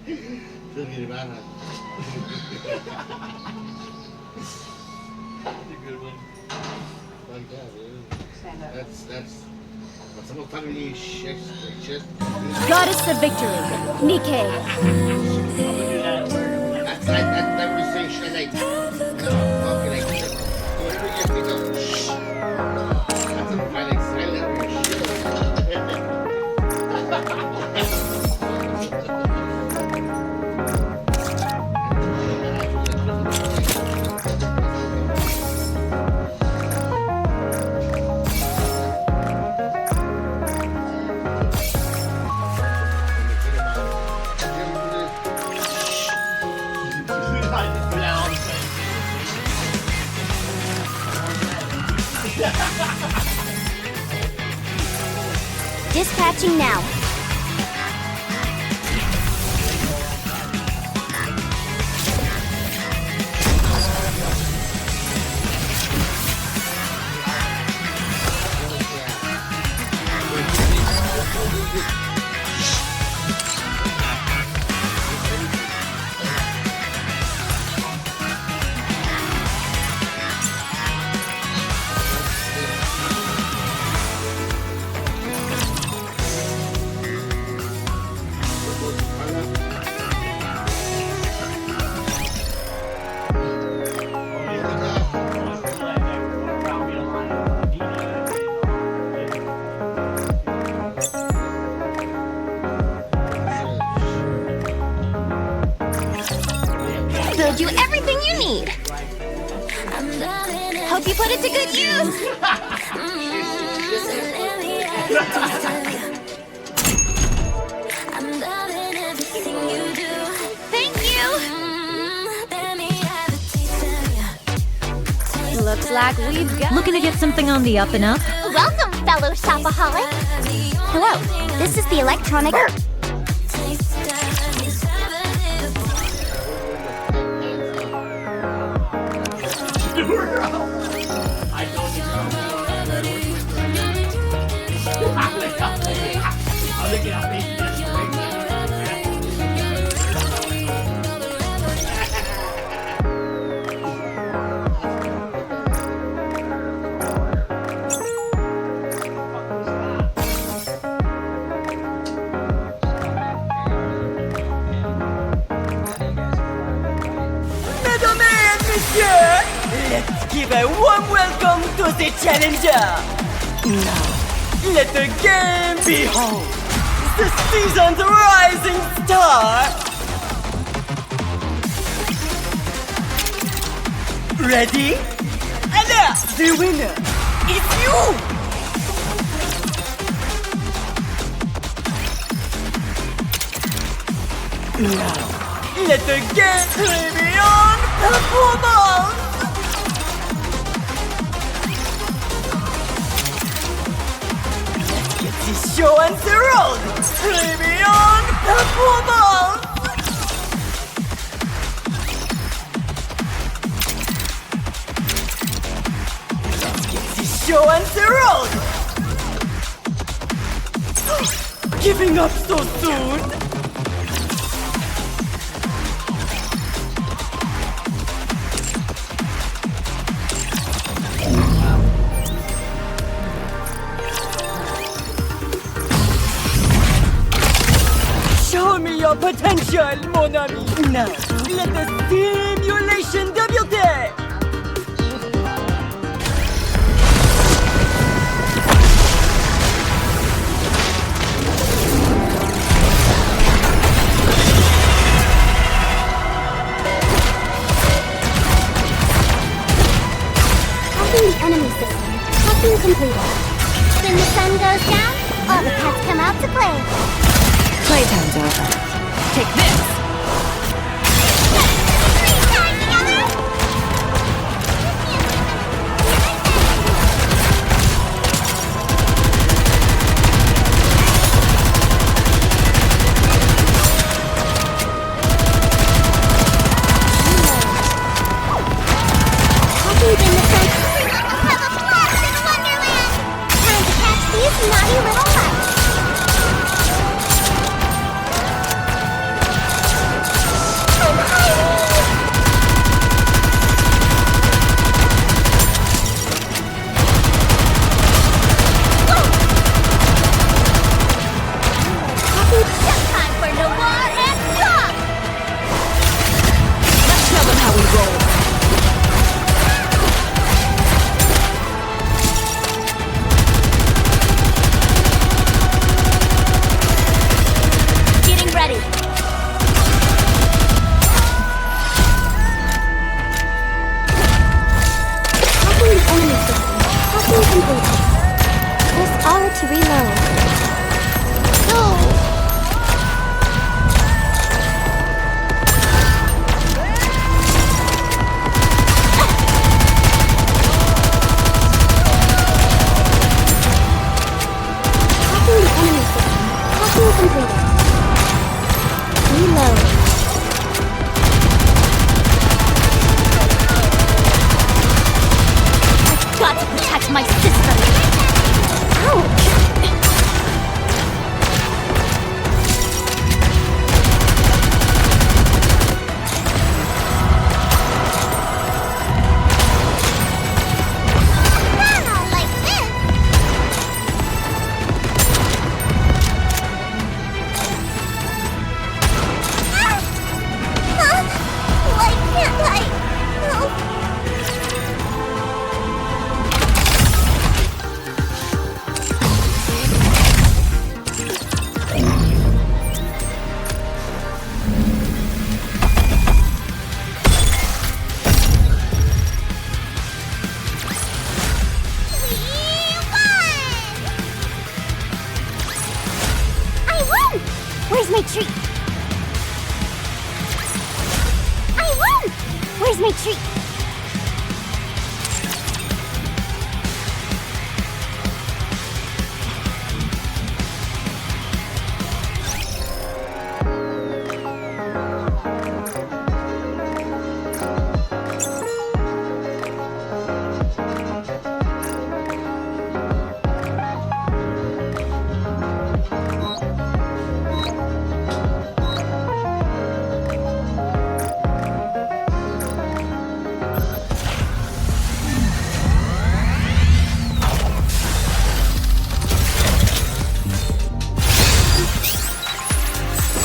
Still get him out. That's a good one. Like that, dude. Stand up. That's. Someone fighting me chest. Goddess of victory, Nikke. That's what we say. Shit, like. No, fucking like. Whatever you pick up. Shh. That's a fighting silent shit. Dispatching now. Build you everything you need. Hope you put it to good use. Thank you. Looks like we've got... Looking to get something on the up and up? Welcome, fellow shopaholic. Hello, this is the electronic... Let's give a warm welcome to the challenger. Now, let the game behold the season's rising star. Ready? Alert! The winner is you! Now, let the game play beyond performance! This show on the road! Play beyond performance! Let's get this show on the road! Giving up so soon? Show me your potential, mon ami. Now, let the stimulation débute. Hacking the enemy system. Hacking completed. When the sun goes down, all the pets come out to play. Playtime's over. Take this! Hacking in the sun. Have a blast in Wonderland! Time to catch these naughty little mice. my treat.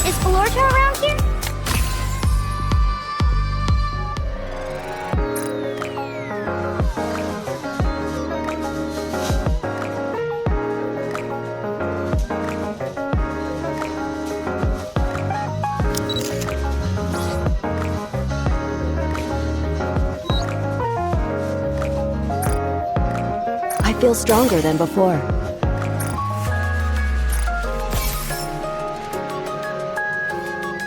Is Florta around here? I feel stronger than before.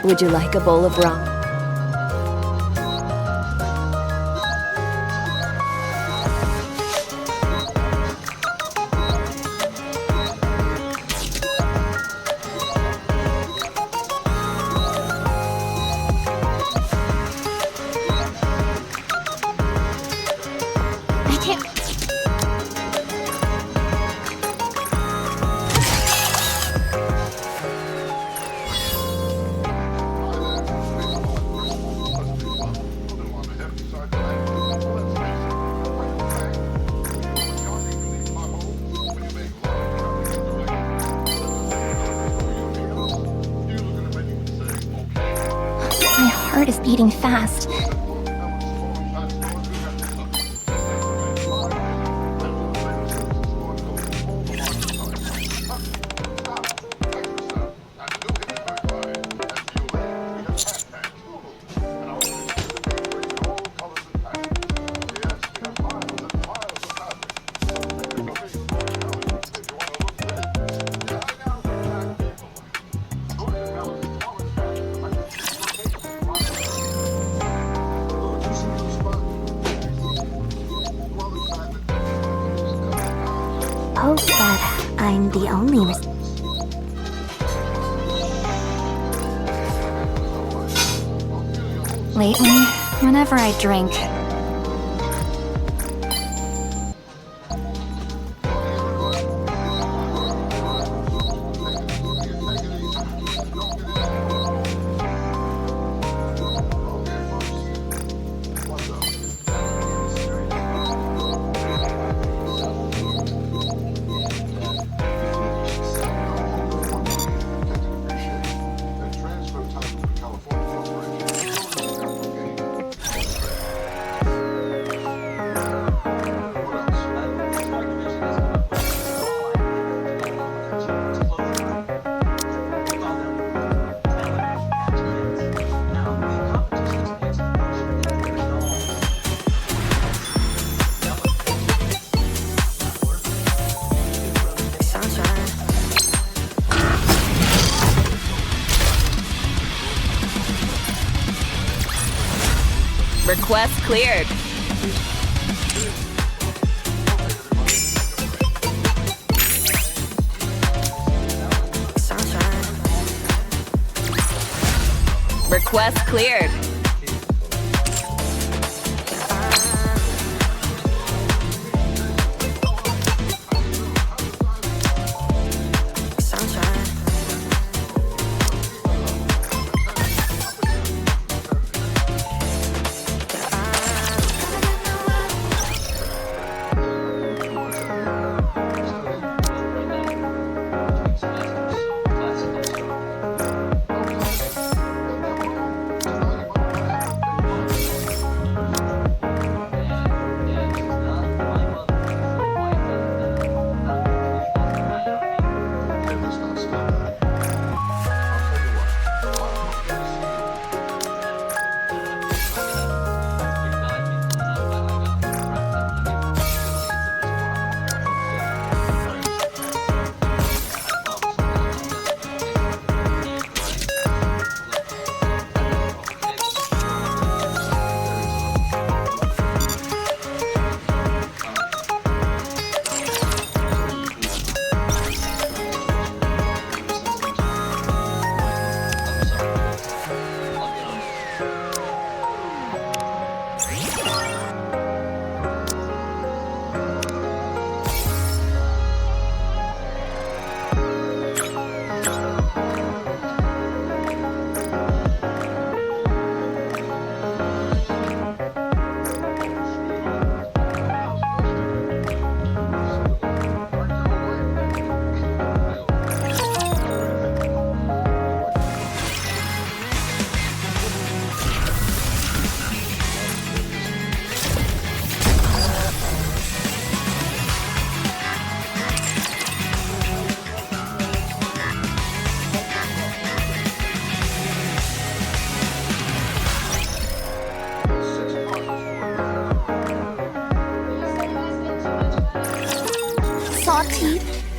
Would you like a bowl of rum? I can't. My heart is beating fast. Hope that I'm the only Lately, whenever I drink, Request cleared. Request cleared.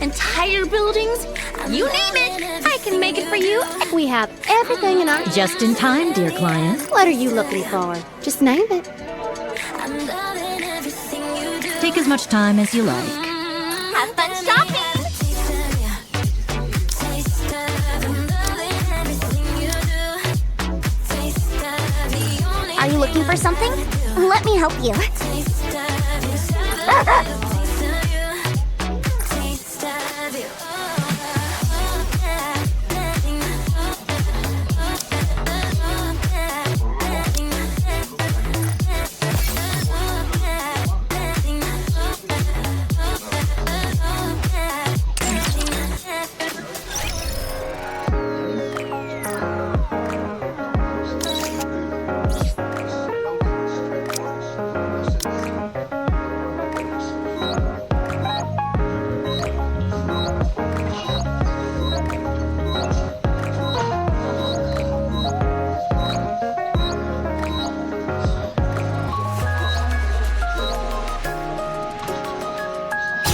entire buildings? You name it, I can make it for you. We have everything in our... Just in time, dear client. What are you looking for? Just name it. Take as much time as you like. Have fun shopping! Are you looking for something? Let me help you.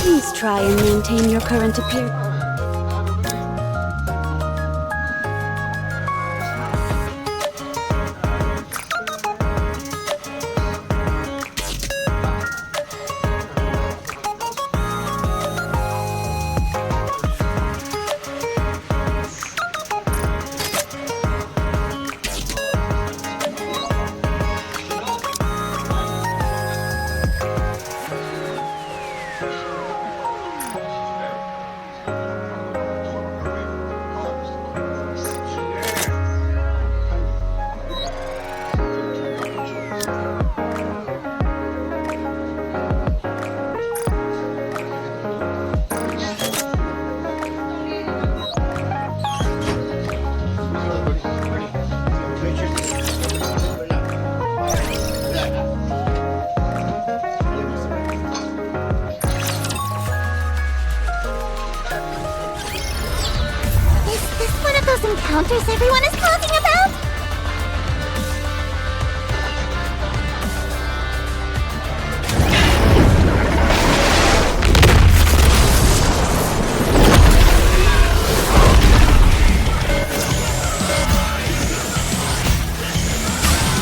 Please try and maintain your current appearance. Those encounters everyone is talking about?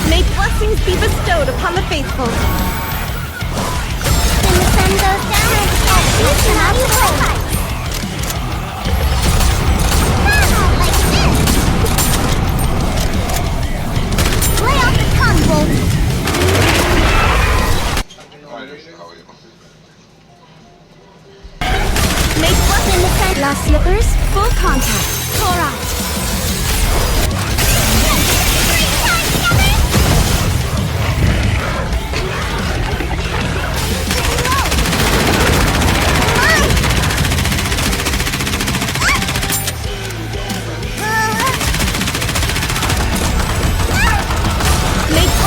May blessings be bestowed upon the faithful. When the sun goes down, you cannot be home. Last slippers, full contact. Pour out.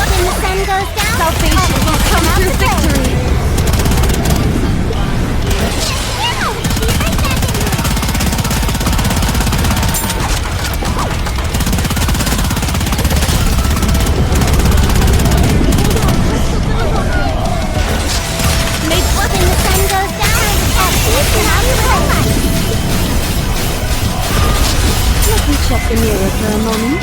When the sun goes down, Salvation will come through victory. Let me check the mirror for a moment.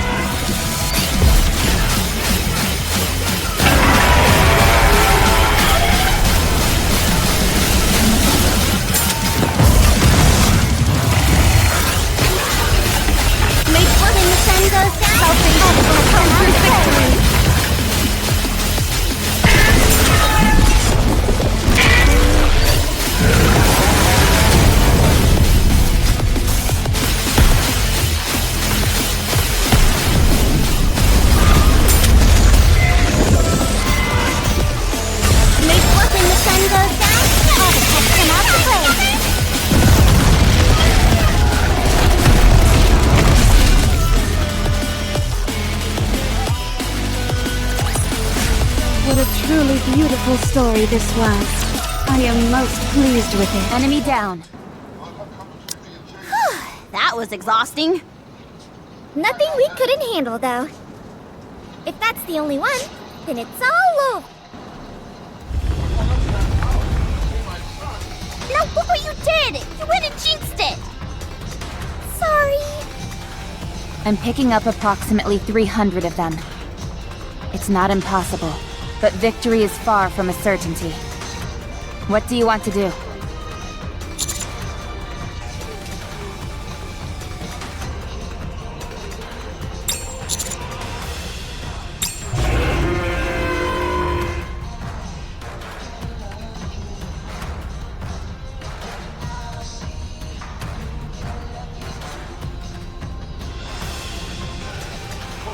When the sun goes down, salvation will come through victory. When the sun goes down, all the pets come out to play. What a truly beautiful story this was. I am most pleased with it. Enemy down. That was exhausting. Nothing we couldn't handle, though. If that's the only one, then it's all over. Now look what you did! You went and jinxed it! Sorry. I'm picking up approximately 300 of them. It's not impossible, but victory is far from a certainty. What do you want to do?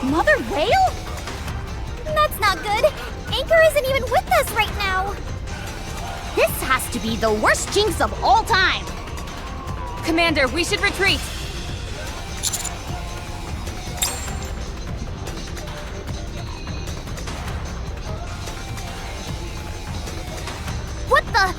Mother Whale? That's not good. Anchor isn't even with us right now. This has to be the worst jinx of all time. Commander, we should retreat! What the?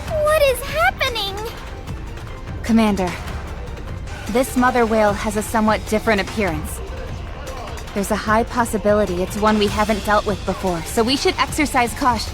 What is happening? Commander, this mother whale has a somewhat different appearance. There's a high possibility it's one we haven't dealt with before, so we should exercise caution.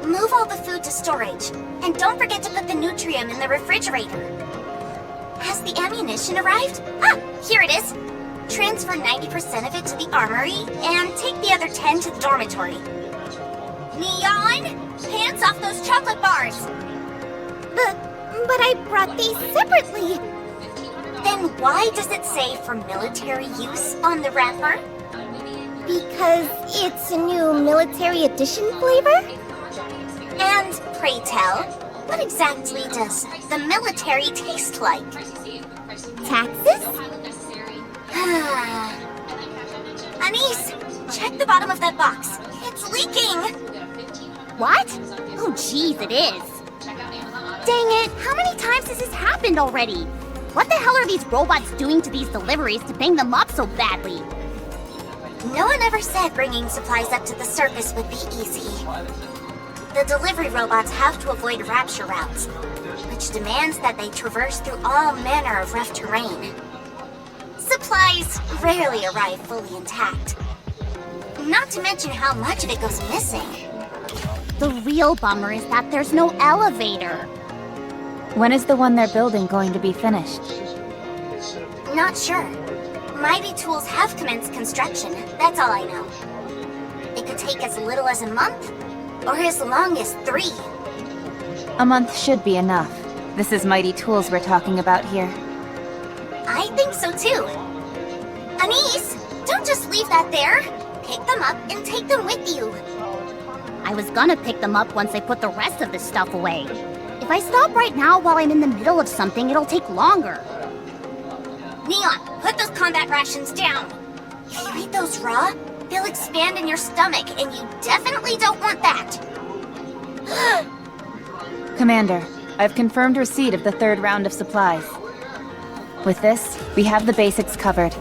Move all the food to storage, and don't forget to put the Nutrium in the refrigerator. Has the ammunition arrived? Ah, here it is. Transfer 90% of it to the armory, and take the other 10 to the dormitory. Neon! Hands off those chocolate bars! But I brought these separately. Then why does it say for military use on the wrapper? Because it's a new military edition flavor? And pray tell, what exactly does the military taste like? Taxes? Anise, check the bottom of that box. It's leaking! What? Oh geez, it is. Dang it, how many times has this happened already? What the hell are these robots doing to these deliveries to bang them up so badly? No one ever said bringing supplies up to the surface would be easy. The delivery robots have to avoid rapture routes, which demands that they traverse through all manner of rough terrain. Supplies rarely arrive fully intact. Not to mention how much of it goes missing. The real bummer is that there's no elevator. When is the one they're building going to be finished? Not sure. Mighty Tools have commenced construction, that's all I know. It could take as little as a month, or as long as 3. A month should be enough. This is Mighty Tools we're talking about here. I think so too. Anise, don't just leave that there. Pick them up and take them with you. I was gonna pick them up once I put the rest of this stuff away. If I stop right now while I'm in the middle of something, it'll take longer. Neon, put those combat rations down. If you eat those raw, they'll expand in your stomach, and you definitely don't want that. Commander, I've confirmed receipt of the 3rd round of supplies. With this, we have the basics covered.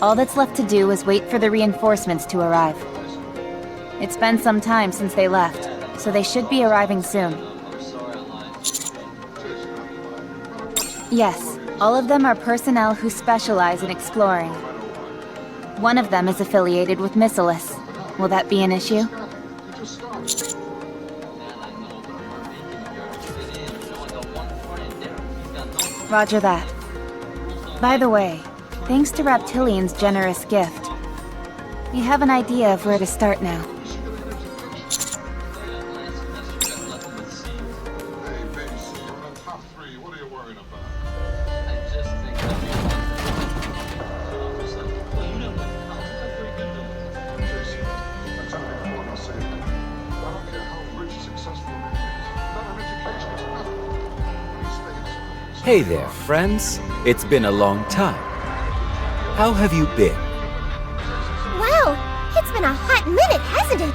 All that's left to do is wait for the reinforcements to arrive. It's been some time since they left, so they should be arriving soon. Yes, all of them are personnel who specialize in exploring. One of them is affiliated with Missilis. Will that be an issue? Roger that. By the way, thanks to Reptilian's generous gift, we have an idea of where to start now. Hey there, friends. It's been a long time. How have you been? Wow, it's been a hot minute, hasn't it?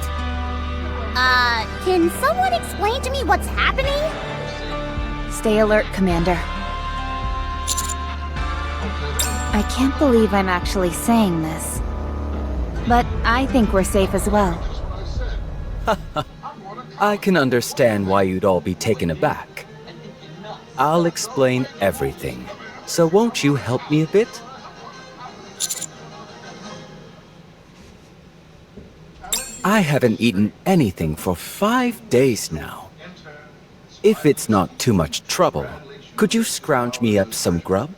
Can someone explain to me what's happening? Stay alert, Commander. I can't believe I'm actually saying this, but I think we're safe as well. I can understand why you'd all be taken aback. I'll explain everything, so won't you help me a bit? I haven't eaten anything for 5 days now. If it's not too much trouble, could you scrounge me up some grub?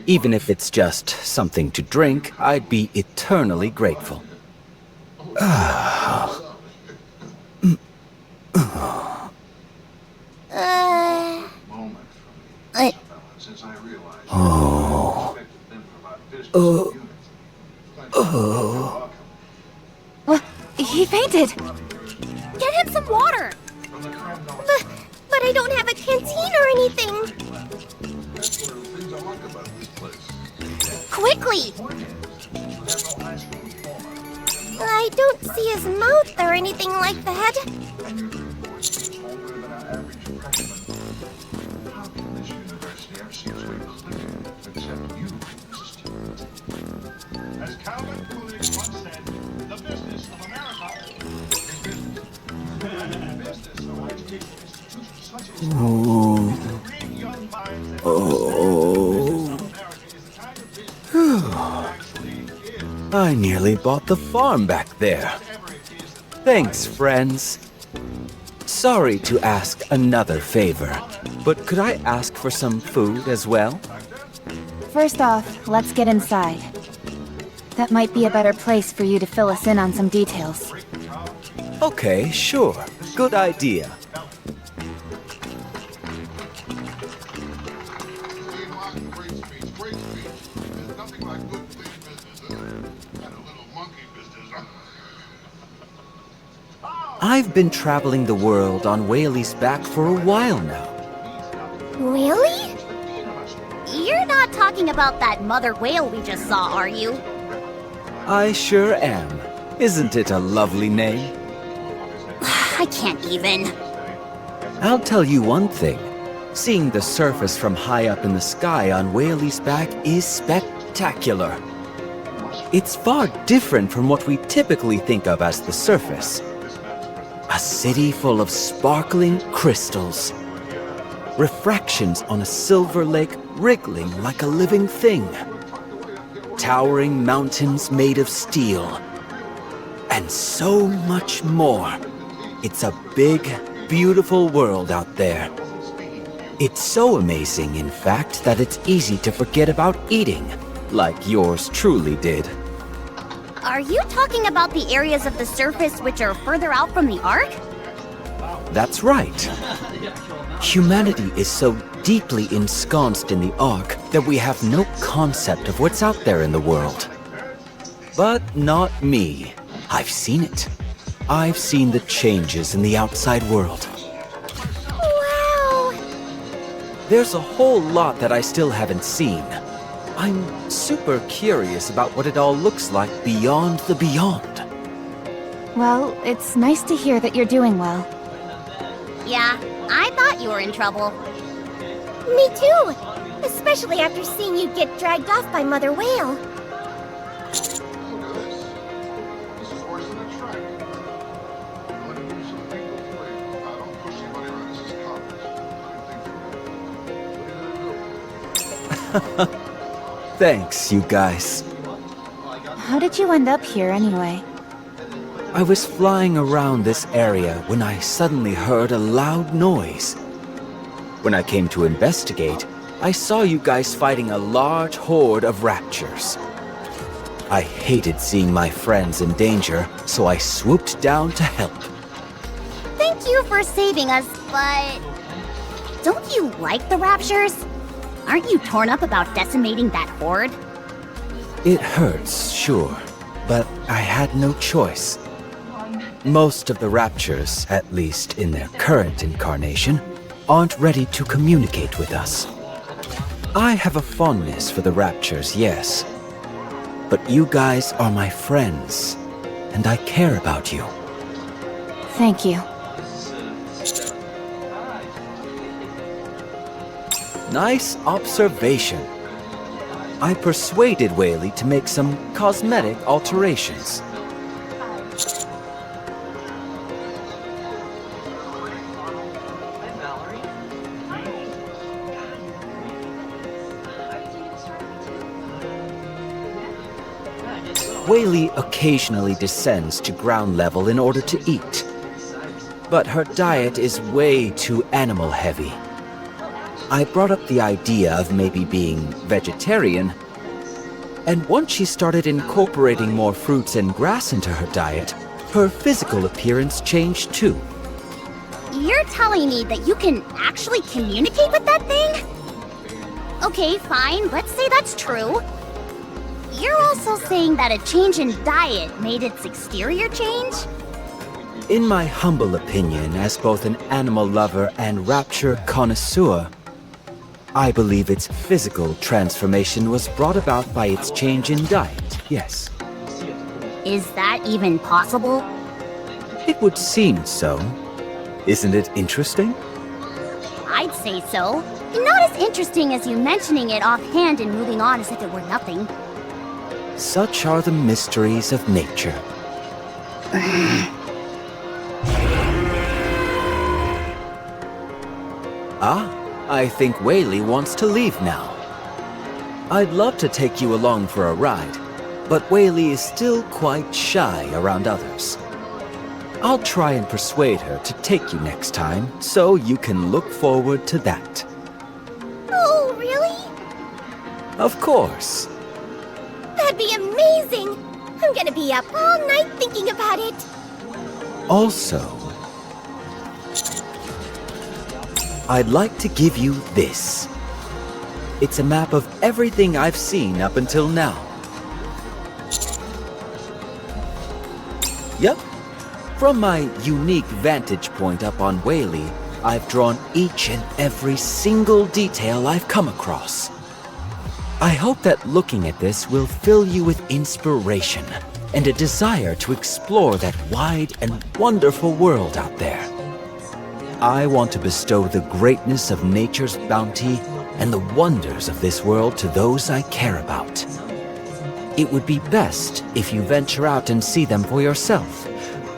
Even if it's just something to drink, I'd be eternally grateful. What? He fainted! Get him some water! But I don't have a canteen or anything! Quickly! I don't see his mouth or anything like that. As Calvin Coolidge once said, the business of America is business. The business of educational institutions such as bring young minds and I nearly bought the farm back there. Thanks, friends. Sorry to ask another favor, but could I ask for some food as well? First off, let's get inside. That might be a better place for you to fill us in on some details. Okay, sure. Good idea. Great speech. There's nothing like good clean business, and a little monkey business. I've been traveling the world on Whaley's back for a while now. Really? You're not talking about that mother whale we just saw, are you? I sure am. Isn't it a lovely name? I can't even. I'll tell you one thing. Seeing the surface from high up in the sky on Whaley's back is spectacular. It's far different from what we typically think of as the surface. A city full of sparkling crystals. Refractions on a silver lake wriggling like a living thing. Towering mountains made of steel. And so much more. It's a big, beautiful world out there. It's so amazing, in fact, that it's easy to forget about eating, like yours truly did. Are you talking about the areas of the surface which are further out from the Ark? That's right. Humanity is so deeply ensconced in the Ark that we have no concept of what's out there in the world. But not me. I've seen it. I've seen the changes in the outside world. Wow! There's a whole lot that I still haven't seen. I'm super curious about what it all looks like beyond the beyond. Well, it's nice to hear that you're doing well. Yeah, I thought you were in trouble. Me too! Especially after seeing you get dragged off by Mother Whale. This is worse than a track. You want to do something? Don't push anybody around. This is college. What are you gonna do? Thanks, you guys. How did you end up here anyway? I was flying around this area when I suddenly heard a loud noise. When I came to investigate, I saw you guys fighting a large horde of raptures. I hated seeing my friends in danger, so I swooped down to help. Thank you for saving us, but... Don't you like the Raptures? Aren't you torn up about decimating that horde? It hurts, sure, but I had no choice. Most of the raptures, at least in their current incarnation, aren't ready to communicate with us. I have a fondness for the raptures, yes. But you guys are my friends, and I care about you. Thank you. Nice observation. I persuaded Whaley to make some cosmetic alterations. Whaley occasionally descends to ground level in order to eat. But her diet is way too animal heavy. I brought up the idea of maybe being vegetarian, and once she started incorporating more fruits and grass into her diet, her physical appearance changed too. You're telling me that you can actually communicate with that thing? Okay, fine, let's say that's true. You're also saying that a change in diet made its exterior change? In my humble opinion, as both an animal lover and rapture connoisseur, I believe its physical transformation was brought about by its change in diet, yes. Is that even possible? It would seem so. Isn't it interesting? I'd say so. Not as interesting as you mentioning it offhand and moving on as if it were nothing. Such are the mysteries of nature. I think Whaley wants to leave now. I'd love to take you along for a ride, but Whaley is still quite shy around others. I'll try and persuade her to take you next time, so you can look forward to that. Oh, really? Of course. That'd be amazing! I'm gonna be up all night thinking about it. Also, I'd like to give you this. It's a map of everything I've seen up until now. Yep. From my unique vantage point up on Whaley, I've drawn each and every single detail I've come across. I hope that looking at this will fill you with inspiration and a desire to explore that wide and wonderful world out there. I want to bestow the greatness of nature's bounty and the wonders of this world to those I care about. It would be best if you venture out and see them for yourself.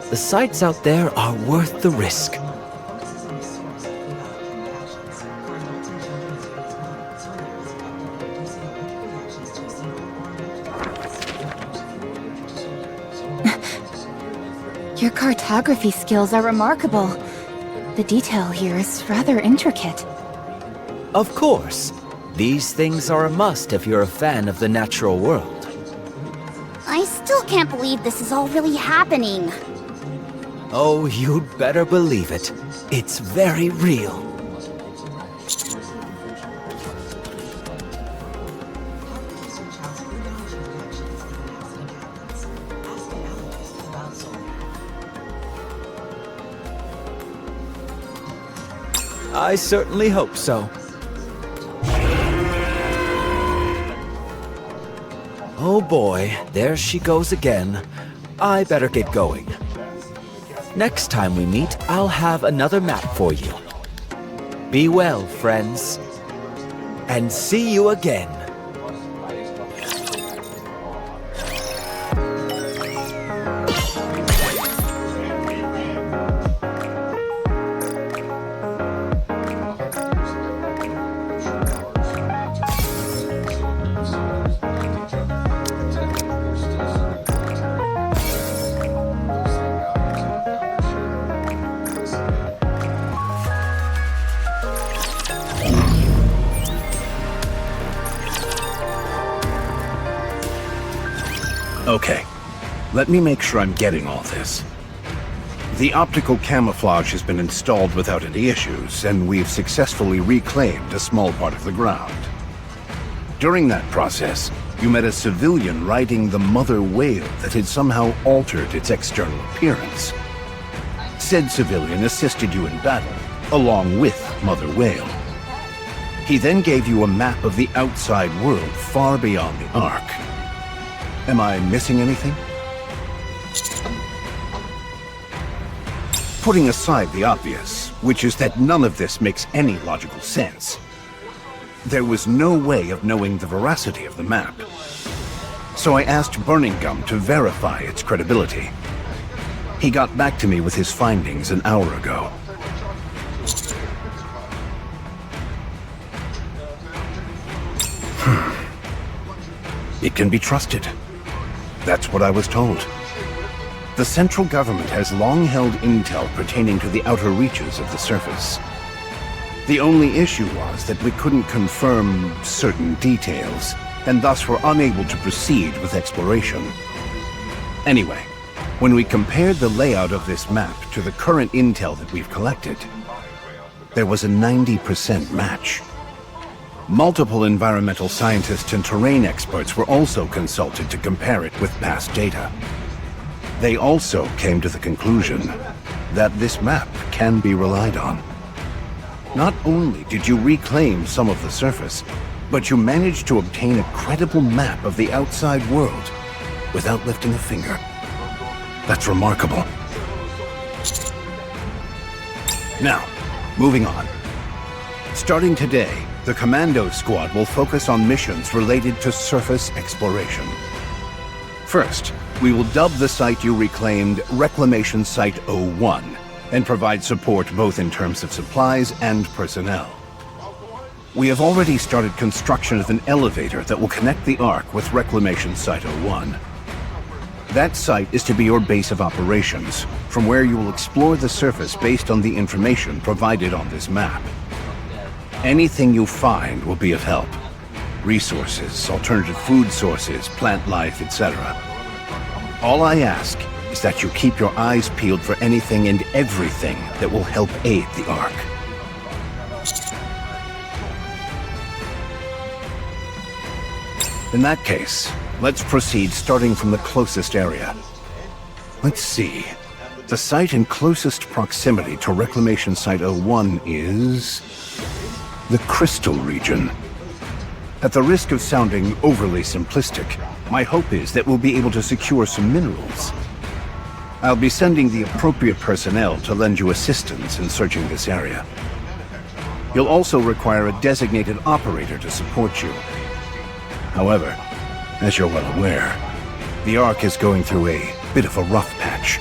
The sights out there are worth the risk. Your cartography skills are remarkable. The detail here is rather intricate. Of course. These things are a must if you're a fan of the natural world. I still can't believe this is all really happening. Oh, you'd better believe it. It's very real. I certainly hope so. Oh boy, there she goes again. I better get going. Next time we meet, I'll have another map for you. Be well, friends. And see you again. Okay, let me make sure I'm getting all this. The optical camouflage has been installed without any issues, and we've successfully reclaimed a small part of the ground. During that process, you met a civilian riding the mother whale that had somehow altered its external appearance. Said civilian assisted you in battle, along with Mother Whale. He then gave you a map of the outside world far beyond the Ark. Am I missing anything? Putting aside the obvious, which is that none of this makes any logical sense, there was no way of knowing the veracity of the map. So I asked Burning Gum to verify its credibility. He got back to me with his findings an hour ago. It can be trusted. That's what I was told. The central government has long held intel pertaining to the outer reaches of the surface. The only issue was that we couldn't confirm certain details, and thus were unable to proceed with exploration. Anyway, when we compared the layout of this map to the current intel that we've collected, there was a 90% match. Multiple environmental scientists and terrain experts were also consulted to compare it with past data. They also came to the conclusion that this map can be relied on. Not only did you reclaim some of the surface, but you managed to obtain a credible map of the outside world without lifting a finger. That's remarkable. Now, moving on. Starting today, the Commando Squad will focus on missions related to surface exploration. First, we will dub the site you reclaimed Reclamation Site 01 and provide support both in terms of supplies and personnel. We have already started construction of an elevator that will connect the Ark with Reclamation Site 01. That site is to be your base of operations, from where you will explore the surface based on the information provided on this map. Anything you find will be of help. Resources, alternative food sources, plant life, etc. All I ask is that you keep your eyes peeled for anything and everything that will help aid the Ark. In that case, let's proceed starting from the closest area. Let's see. The site in closest proximity to Reclamation Site 01 is the Crystal region. At the risk of sounding overly simplistic, my hope is that we'll be able to secure some minerals. I'll be sending the appropriate personnel to lend you assistance in searching this area. You'll also require a designated operator to support you. However, as you're well aware, the Ark is going through a bit of a rough patch.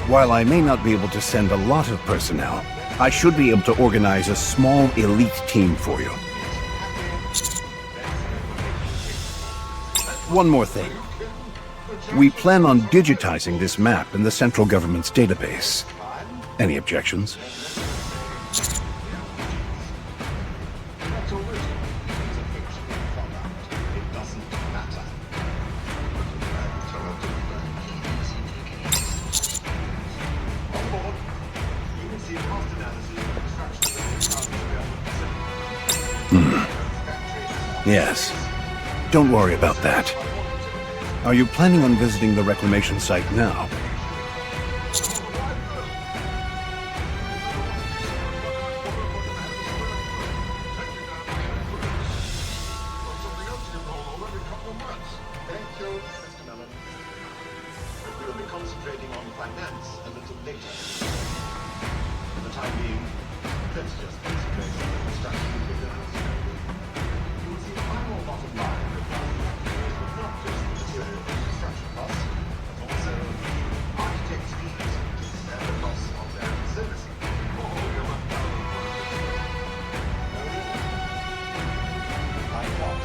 While I may not be able to send a lot of personnel, I should be able to organize a small elite team for you. One more thing. We plan on digitizing this map in the central government's database. Any objections? Yes. Don't worry about that. Are you planning on visiting the reclamation site now? That's just basic construction materials. You will see a final bottom line that not just the material and construction costs, but also architects' fees and the costs of their servicing. All your like what?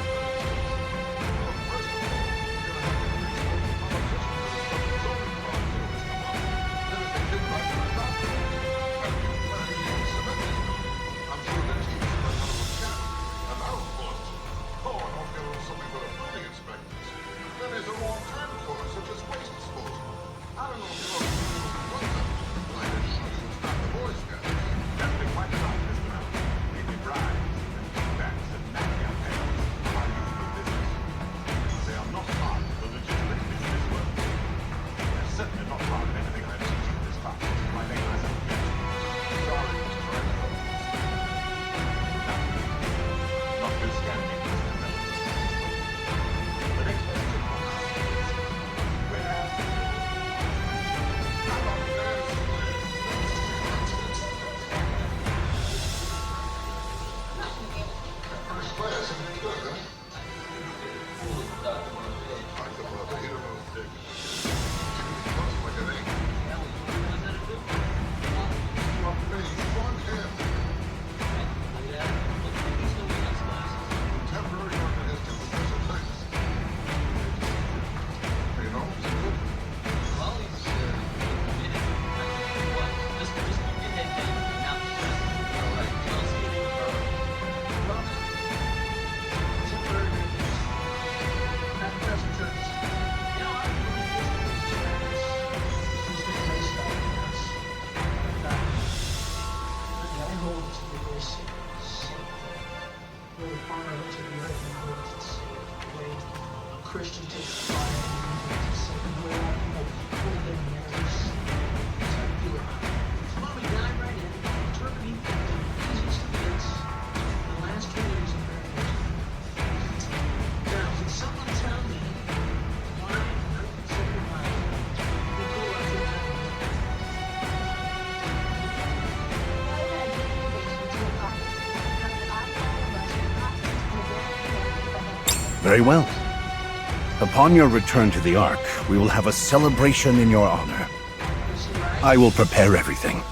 Christian takes pride in something where people live in marriage. That's how you do it. Well, we dive right in. Turkey, the easiest of bits. The last 2 years of marriage. Now, can someone tell me why 1975 we go out to Very well. Upon your return to the Ark, we will have a celebration in your honor. I will prepare everything.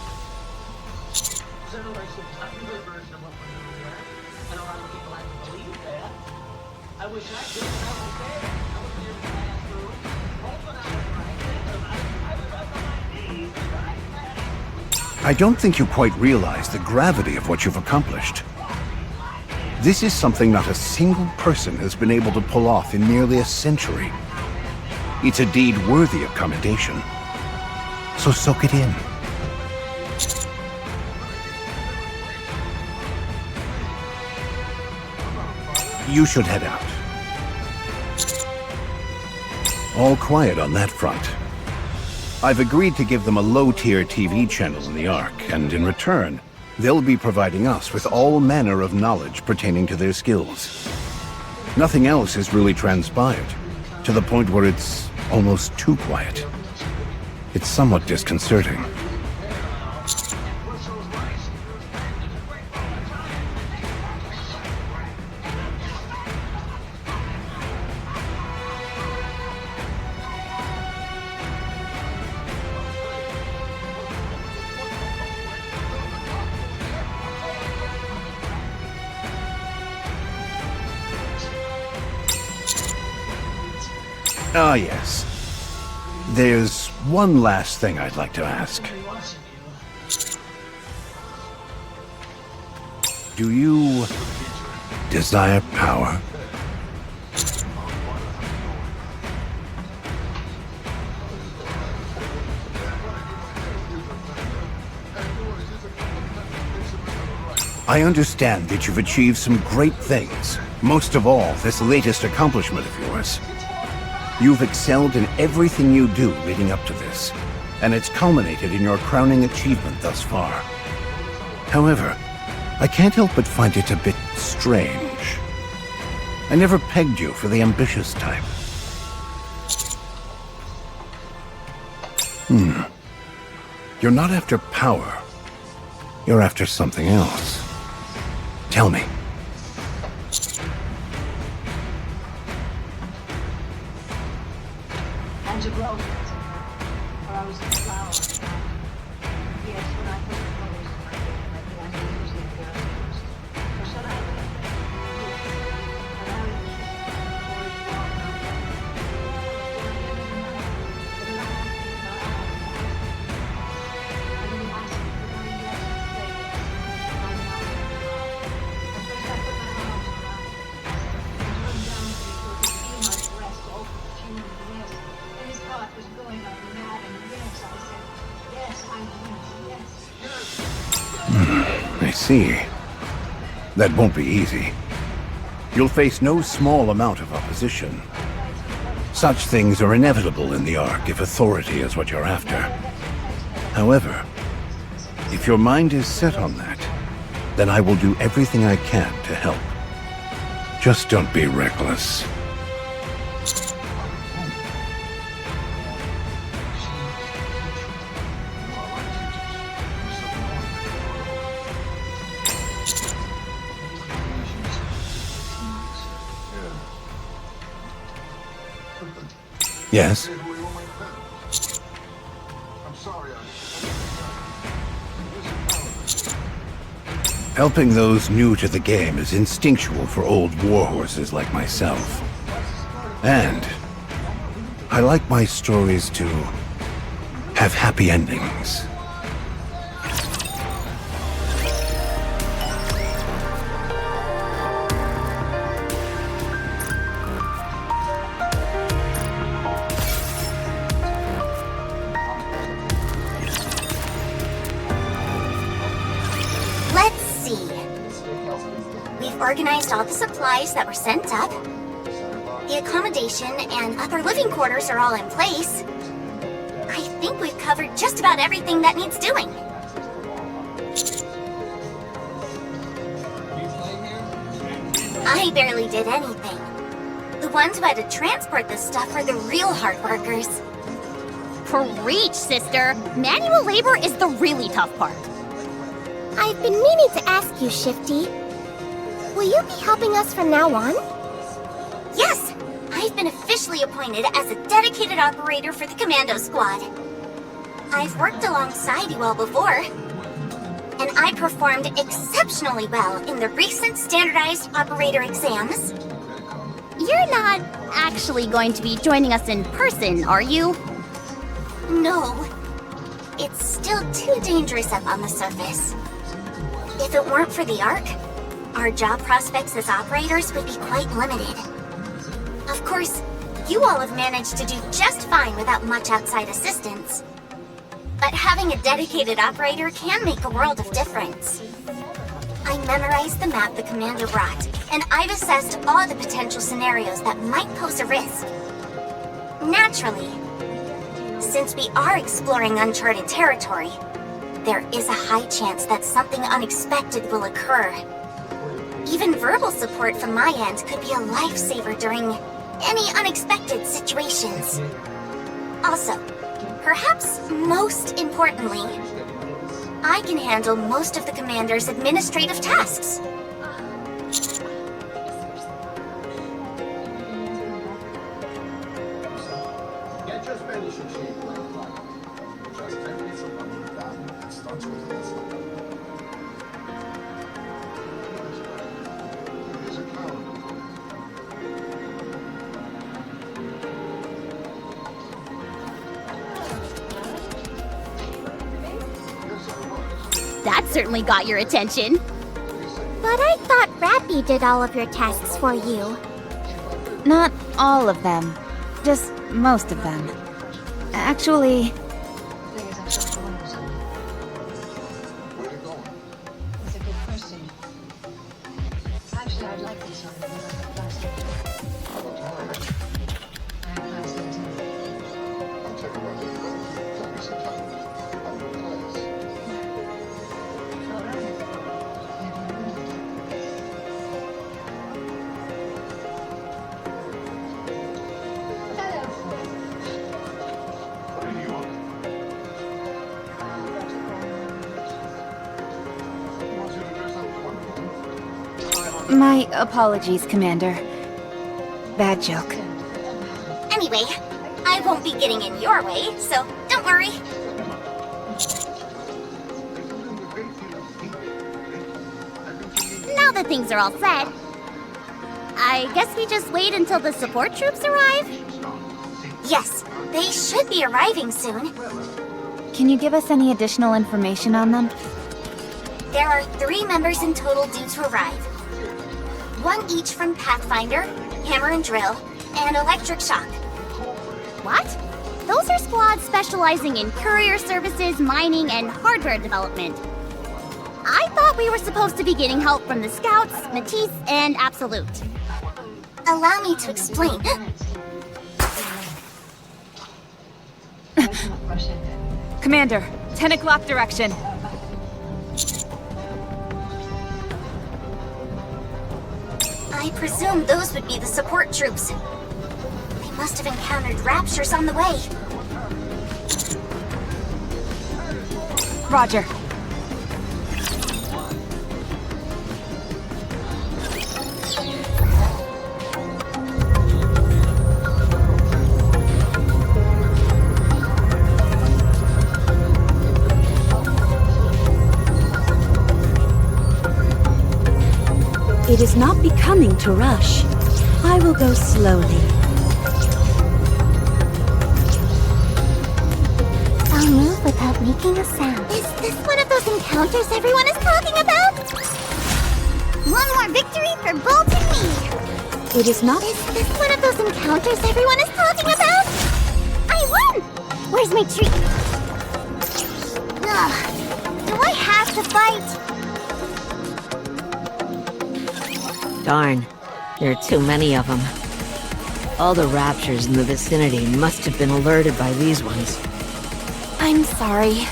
I don't think you quite realize the gravity of what you've accomplished. This is something not a single person has been able to pull off in nearly a century. It's a deed worthy of commendation. So soak it in. You should head out. All quiet on that front. I've agreed to give them a low-tier TV channel in the Ark, and in return, they'll be providing us with all manner of knowledge pertaining to their skills. Nothing else has really transpired, to the point where it's almost too quiet. It's somewhat disconcerting. Ah, yes. There's one last thing I'd like to ask. Do you desire power? I understand that you've achieved some great things. Most of all, this latest accomplishment of yours. You've excelled in everything you do leading up to this, and it's culminated in your crowning achievement thus far. However, I can't help but find it a bit strange. I never pegged you for the ambitious type. You're not after power. You're after something else. Tell me. And to grow things in her. Or I was in flower. Yes, when I put the colors in my hair, I knew I could use them very first. So should I let them? And I would kiss her before you walk out. But then I asked him about our past. And then he asked me for my yes to say yes. My mouth went dry. At first I put my arms around him. And turned down so he could feel my breast open to him, yes. And his heart was going like mad, and yes, I said, yes, I will, yes. I see. That won't be easy. You'll face no small amount of opposition. Such things are inevitable in the Ark if authority is what you're after. However, if your mind is set on that, then I will do everything I can to help. Just don't be reckless. Yes? I'm sorry, Helping those new to the game is instinctual for old warhorses like myself. And I like my stories to have happy endings. Let's see. We've organized all the supplies that were sent up. The accommodation and other living quarters are all in place. I think we've covered just about everything that needs doing. I barely did anything. The ones who had to transport this stuff are the real hard workers. Preach, sister! Manual labor is the really tough part. I've been meaning to ask you, Shifty. Will you be helping us from now on? Yes! I've been officially appointed as a dedicated operator for the Commando Squad. I've worked alongside you all before, and I performed exceptionally well in the recent standardized operator exams. You're not actually going to be joining us in person, are you? No. It's still too dangerous up on the surface. If it weren't for the Ark, our job prospects as operators would be quite limited. Of course, you all have managed to do just fine without much outside assistance. But having a dedicated operator can make a world of difference. I memorized the map the commander brought, and I've assessed all the potential scenarios that might pose a risk. Naturally, since we are exploring uncharted territory, there is a high chance that something unexpected will occur. Even verbal support from my end could be a lifesaver during any unexpected situations. Also, perhaps most importantly, I can handle most of the commander's administrative tasks. Get your Spanish in shape, just 10 minutes of 100,000 and starts with this. Here's a calendar. That certainly got your attention. But I thought Rappy did all of your tasks for you. Not all of them. Just most of them. Actually, Thing is, I'm just going to something. Where you going? It's a good question. Actually, I'd like to sign it as a plastic. How about tomorrow? I have plans to attend. I'll take about the tell me some time. I'll go class. All right. What do you want? My apologies, Commander. Bad joke. Anyway, I won't be getting in your way, so don't worry. Now that things are all set, I guess we just wait until the support troops arrive? Yes, they should be arriving soon. Can you give us any additional information on them? There are 3 members in total due to arrive. 1 each from Pathfinder, Hammer and Drill, and Electric Shock. What? Those are squads specializing in courier services, mining, and hardware development. I thought we were supposed to be getting help from the Scouts, Matisse, and Absolute. Allow me to explain. Commander, 10 o'clock direction. I presume those would be the support troops. They must have encountered raptures on the way. Roger. It is not becoming to rush. I will go slowly. I'll move without making a sound. Is this one of those encounters everyone is talking about? One more victory for Bolt and me! It is not. Is this one of those encounters everyone is talking about? I won! Where's my treat? Ugh. Do I have to fight? Darn, there are too many of them. All the raptures in the vicinity must have been alerted by these ones. I'm sorry.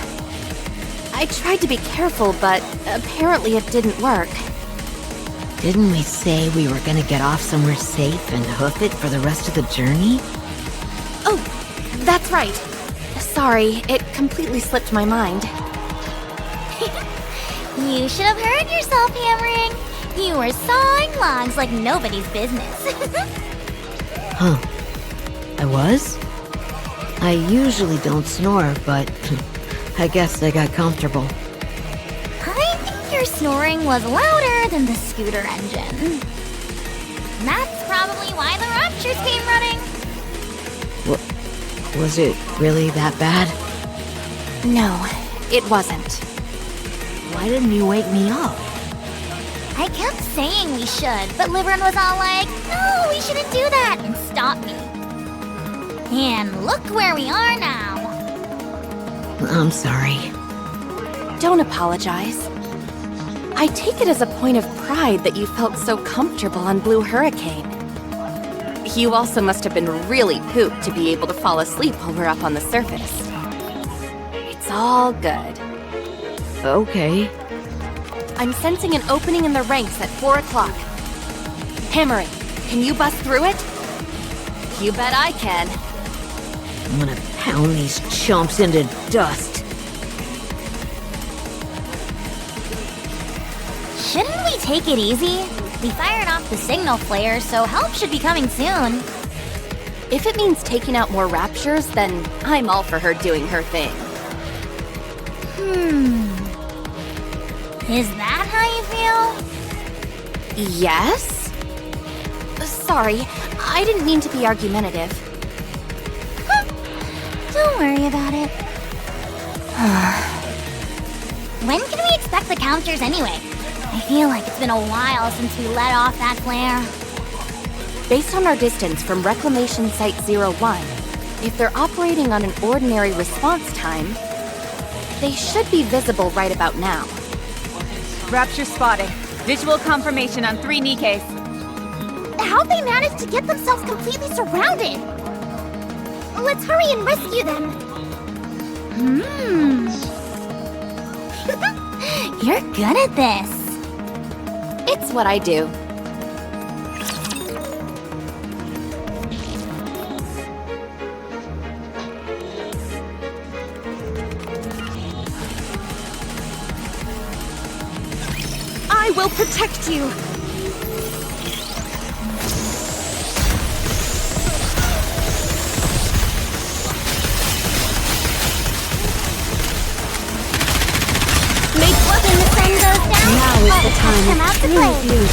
I tried to be careful, but apparently it didn't work. Didn't we say we were gonna get off somewhere safe and hoof it for the rest of the journey? Oh, that's right. Sorry, it completely slipped my mind. You should have heard yourself hammering. You were sawing logs like nobody's business. Huh. I was? I usually don't snore, but I guess I got comfortable. I think your snoring was louder than the scooter engine. That's probably why the raptures came running. Was it really that bad? No, it wasn't. Why didn't you wake me up? I kept saying we should, but Liberin was all like, no, we shouldn't do that, and stopped me. And look where we are now. I'm sorry. Don't apologize. I take it as a point of pride that you felt so comfortable on Blue Hurricane. You also must have been really pooped to be able to fall asleep while we're up on the surface. It's all good. Okay. I'm sensing an opening in the ranks at 4 o'clock. Hammering, can you bust through it? You bet I can. I'm gonna pound these chumps into dust. Shouldn't we take it easy? We fired off the signal flare, so help should be coming soon. If it means taking out more raptures, then I'm all for her doing her thing. Is that how you feel? Yes? Sorry, I didn't mean to be argumentative. Don't worry about it. When can we expect the counters anyway? I feel like it's been a while since we let off that flare. Based on our distance from Reclamation Site 01, if they're operating on an ordinary response time, they should be visible right about now. Rapture spotted. Visual confirmation on 3 Nikkes. How'd they manage to get themselves completely surrounded? Let's hurry and rescue them. You're good at this. It's what I do. I will protect you!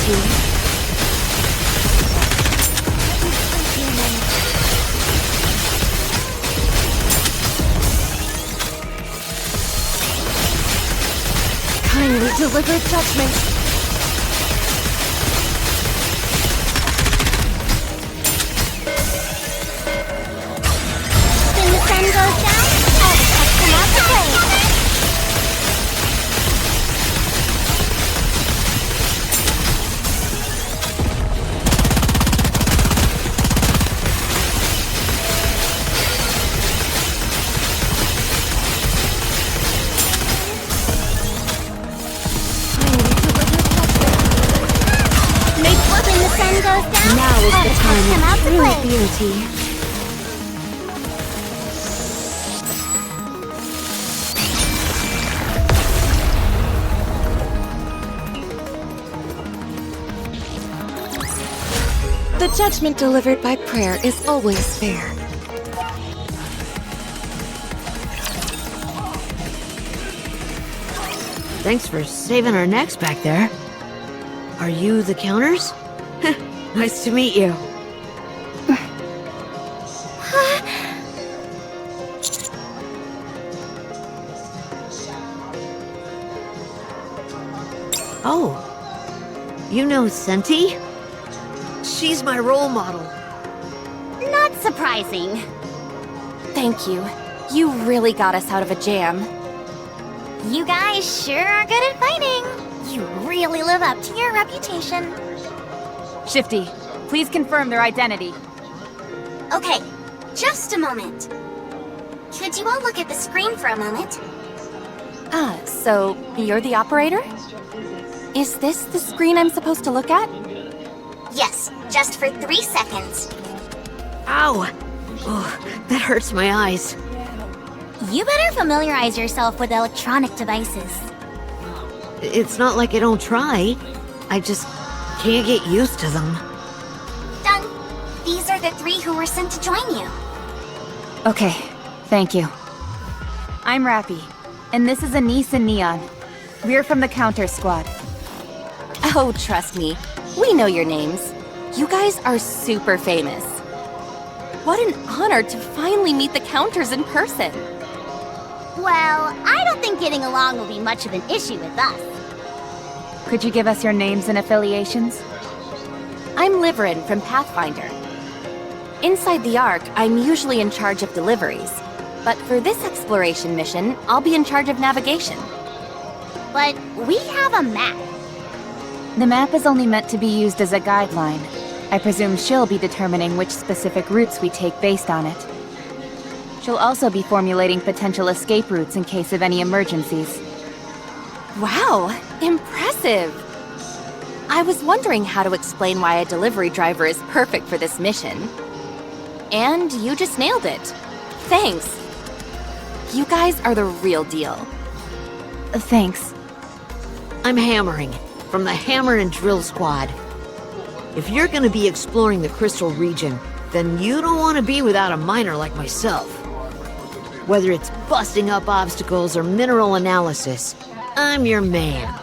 beauty. Kindly deliver judgment. When the sun goes down, all the pets come out to play. When the sun goes down, Now is all the the time pets come out of to true play. beauty. The judgment delivered by prayer is always fair. Thanks for saving our necks back there. Are you the counters? Nice to meet you. Oh, you know Senti? She's my role model. Not surprising. Thank you. You really got us out of a jam. You guys sure are good at fighting. You really live up to your reputation. Shifty, please confirm their identity. Okay, just a moment. Could you all look at the screen for a moment? Ah, so you're the operator? Is this the screen I'm supposed to look at? Yes, just for 3 seconds. Ow! Oh, that hurts my eyes. You better familiarize yourself with electronic devices. It's not like I don't try. I just can't get used to them. Done. These are the 3 who were sent to join you. Okay, thank you. I'm Rappy, and this is Anise and Neon. We're from the Counter Squad. Oh, trust me. We know your names. You guys are super famous. What an honor to finally meet the Counters in person. Well, I don't think getting along will be much of an issue with us. Could you give us your names and affiliations? I'm Liverin from Pathfinder. Inside the Ark, I'm usually in charge of deliveries. But for this exploration mission, I'll be in charge of navigation. But we have a map. The map is only meant to be used as a guideline. I presume she'll be determining which specific routes we take based on it. She'll also be formulating potential escape routes in case of any emergencies. Wow, impressive! I was wondering how to explain why a delivery driver is perfect for this mission. And you just nailed it. Thanks. You guys are the real deal. Thanks. I'm Hammering, from the Hammer and Drill Squad. If you're gonna be exploring the Crystal region, then you don't want to be without a miner like myself. Whether it's busting up obstacles or mineral analysis, I'm your man.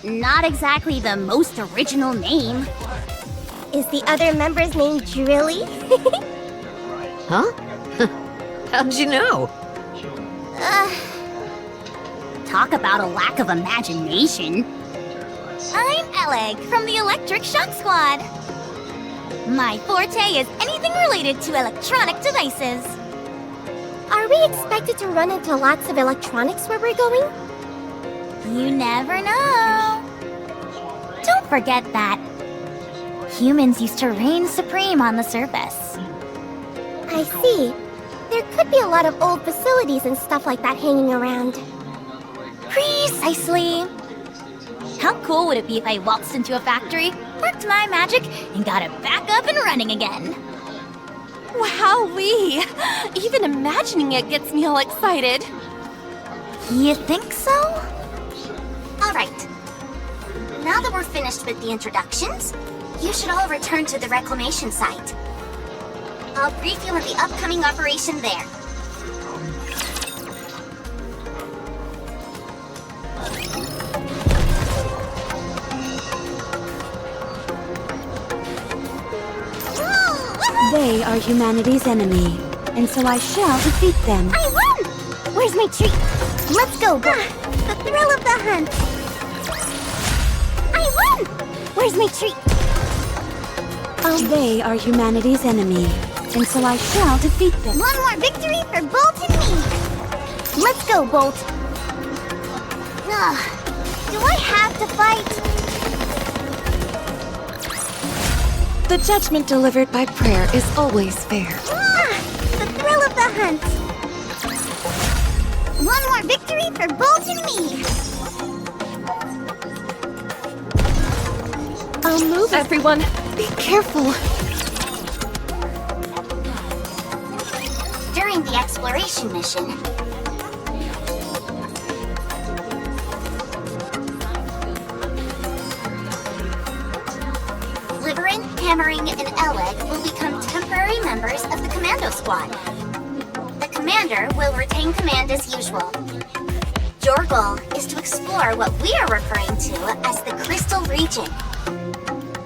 Not exactly the most original name. Is the other member's name Drilly? Huh? How'd you know? Talk about a lack of imagination. I'm Eleg from the Electric Shock Squad. My forte is anything related to electronic devices. Are we expected to run into lots of electronics where we're going? You never know. Don't forget that humans used to reign supreme on the surface. I see. There could be a lot of old facilities and stuff like that hanging around. Precisely. How cool would it be if I waltzed into a factory, worked my magic, and got it back up and running again? Wowee! Even imagining it gets me all excited. You think so? Alright. Now that we're finished with the introductions, you should all return to the reclamation site. I'll brief you on the upcoming operation there. They are humanity's enemy, and so I shall defeat them. I won! Where's my treat? Let's go, Bolt. The thrill of the hunt. I won! Where's my treat? They are humanity's enemy, and so I shall defeat them. One more victory for Bolt and me. Let's go, Bolt. Ugh. Do I have to fight? The judgment delivered by prayer is always fair. The thrill of the hunt. One more victory for Bolt and me. I'll move. Everyone, be careful. During the exploration mission, Liverin, Hammering, and Eleg will become temporary members of the Commando Squad. The Commander will retain command as usual. Your goal is to explore what we are referring to as the Crystal Region.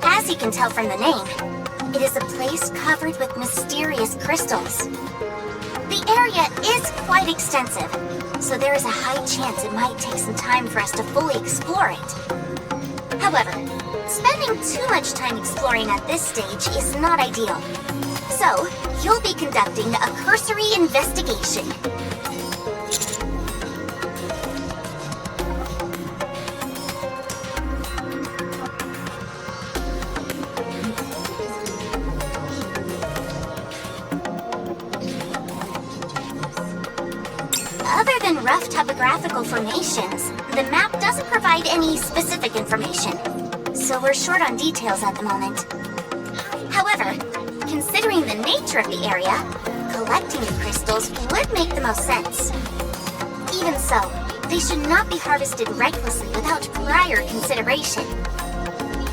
As you can tell from the name, it is a place covered with mysterious crystals. The area is quite extensive, so there is a high chance it might take some time for us to fully explore it. However, spending too much time exploring at this stage is not ideal. So, you'll be conducting a cursory investigation. Other than rough topographical formations, the map doesn't provide any specific information, so we're short on details at the moment. However, considering the nature of the area, collecting the crystals would make the most sense. Even so, they should not be harvested recklessly without prior consideration.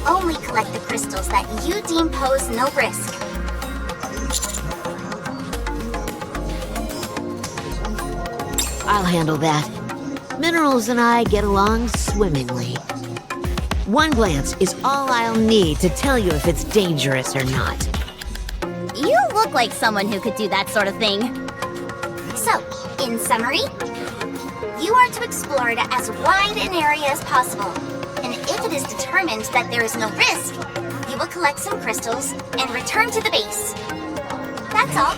Only collect the crystals that you deem pose no risk. I'll handle that. Minerals and I get along swimmingly. One glance is all I'll need to tell you if it's dangerous or not. You look like someone who could do that sort of thing. So, in summary, you are to explore it as wide an area as possible. And if it is determined that there is no risk, you will collect some crystals and return to the base. That's all.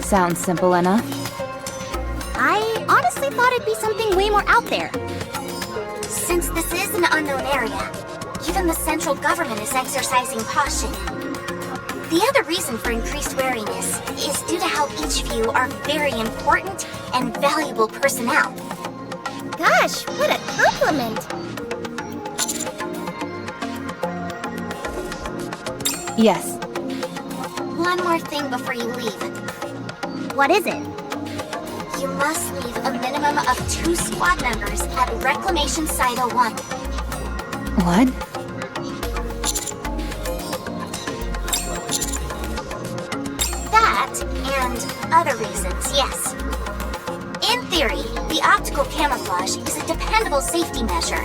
Sounds simple enough. I honestly thought it'd be something way more out there. Since this is an unknown area, even the central government is exercising caution. The other reason for increased wariness is due to how each of you are very important and valuable personnel. Gosh, what a compliment! Yes. One more thing before you leave. What is it? You must leave a minimum of 2 squad members at Reclamation Site 01. What? That, and other reasons, yes. In theory, the optical camouflage is a dependable safety measure.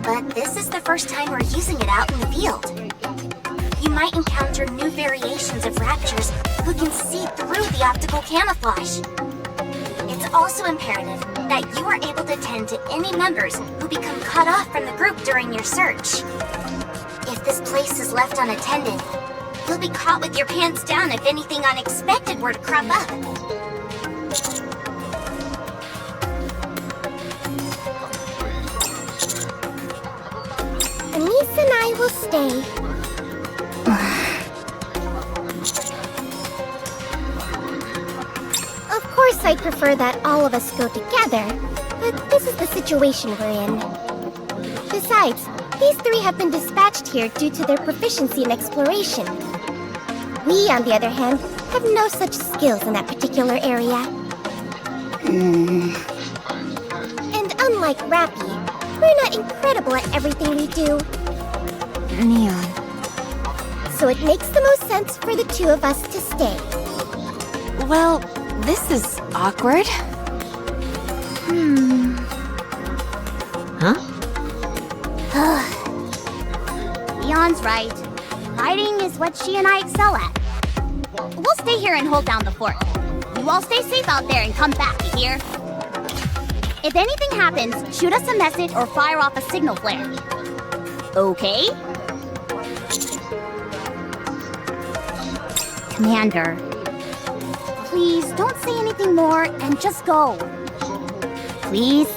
But this is the first time we're using it out in the field. You might encounter new variations of raptors who can see through the optical camouflage. It's also imperative that you are able to tend to any members who become cut off from the group during your search. If this place is left unattended, you'll be caught with your pants down if anything unexpected were to crop up. Anise and I will stay. Of course, I'd prefer that all of us go together, but this is the situation we're in. Besides, these 3 have been dispatched here due to their proficiency in exploration. We, on the other hand, have no such skills in that particular area. And unlike Rappy, we're not incredible at everything we do. Neon. So it makes the most sense for the 2 of us to stay. Well, this is awkward. Huh? Leon's right. Hiding is what she and I excel at. we'll stay here and hold down the fort. You all stay safe out there and come back, you hear? If anything happens, shoot us a message or fire off a signal flare. Okay? Commander, please don't say anything more and just go. Please?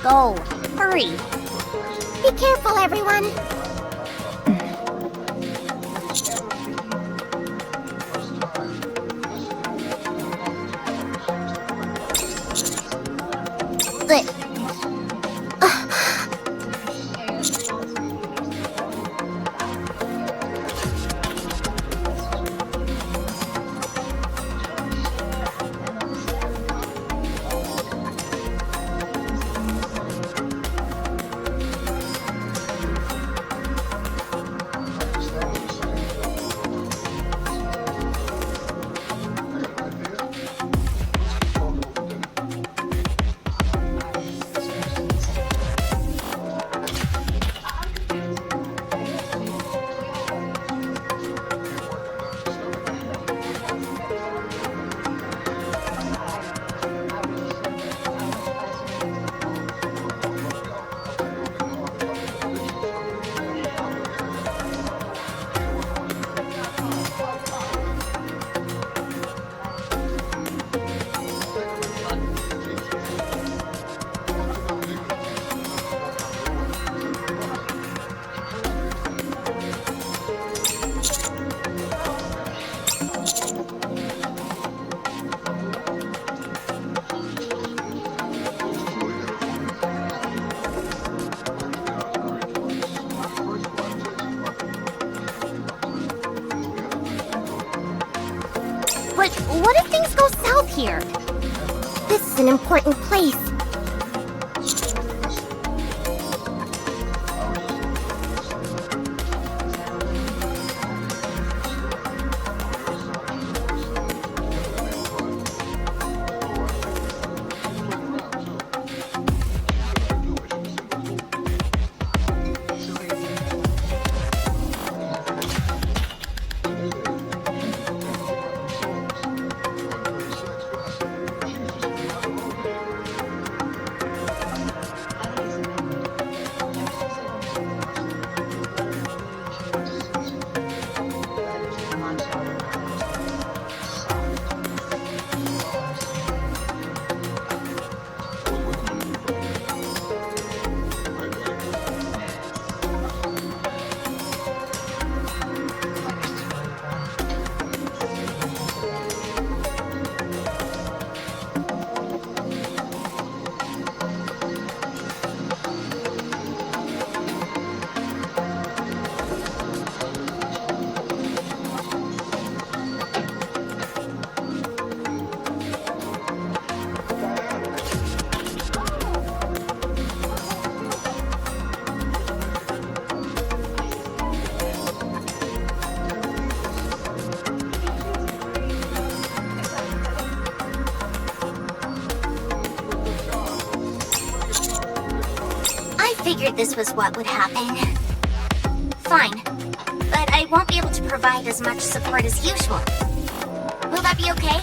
Go. Hurry. Be careful, everyone. But what if things go south here? This is an important place. Figured this was what would happen. Fine, but I won't be able to provide as much support as usual. Will that be okay?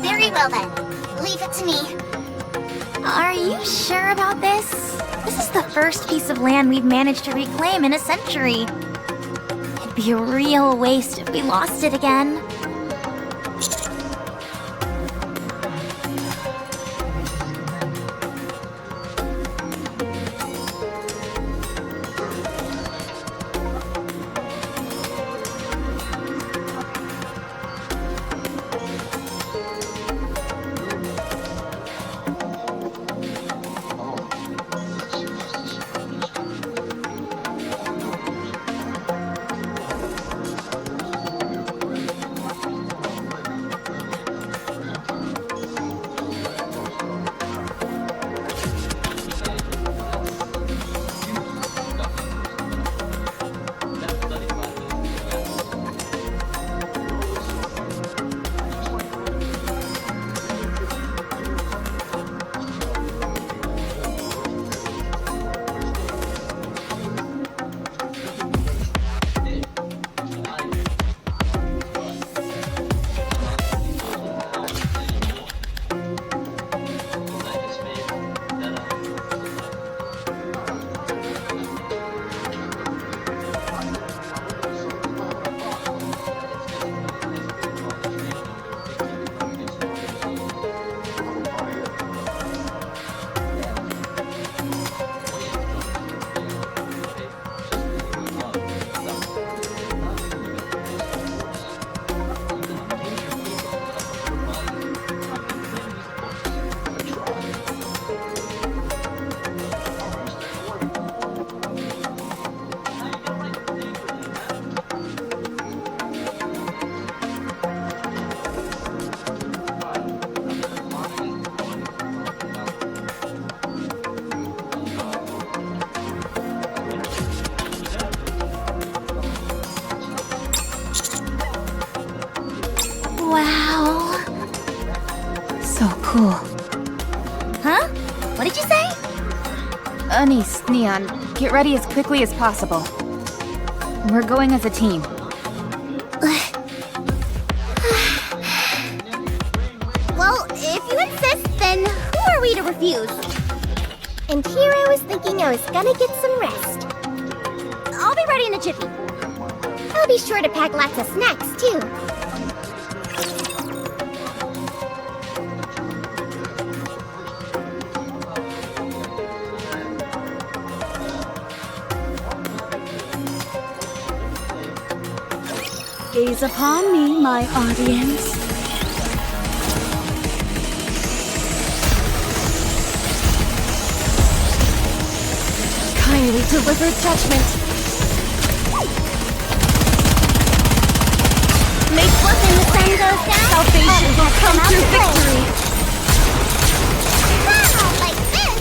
Very well then. Leave it to me. Are you sure about this? This is the first piece of land we've managed to reclaim in a century. It'd be a real waste if we lost it again. What did you say? Anise, Neon, get ready as quickly as possible. We're going as a team. Well, if you insist, then who are we to refuse? And here I was thinking I was gonna get some rest. I'll be ready in a jiffy. I'll be sure to pack lots of snacks, too. Gaze upon me, my audience. Kindly deliver judgment. Make one when the sun goes down. Salvation will come through victory. Like this.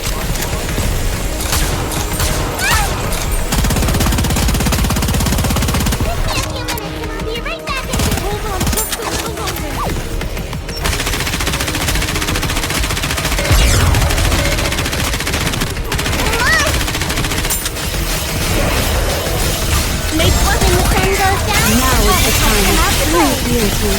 Give me a few minutes and I'll be right back in here. Hold on just a little longer. Make one when the sun goes down. Now is the time of true beauty.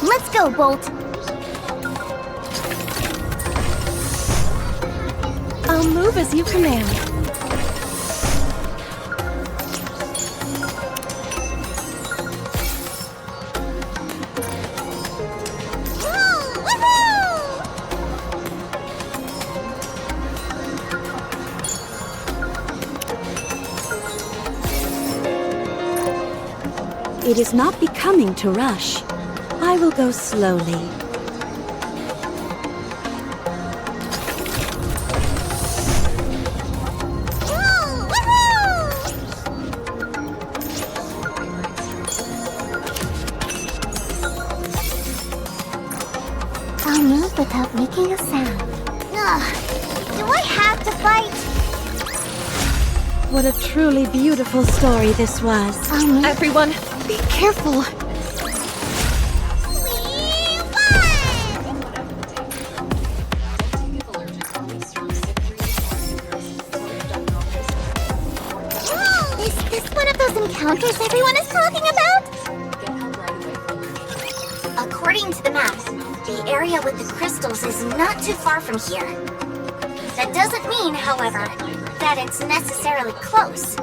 Let's go, Bolt. I'll move as you command. It is not becoming to rush. I will go slowly. I'll move without making a sound. Ugh, do I have to fight? What a truly beautiful story this was. Everyone, be careful. Is this one of those encounters everyone is talking about? According to the map, the area with the crystals is not too far from here. That doesn't mean, however, that it's necessarily close.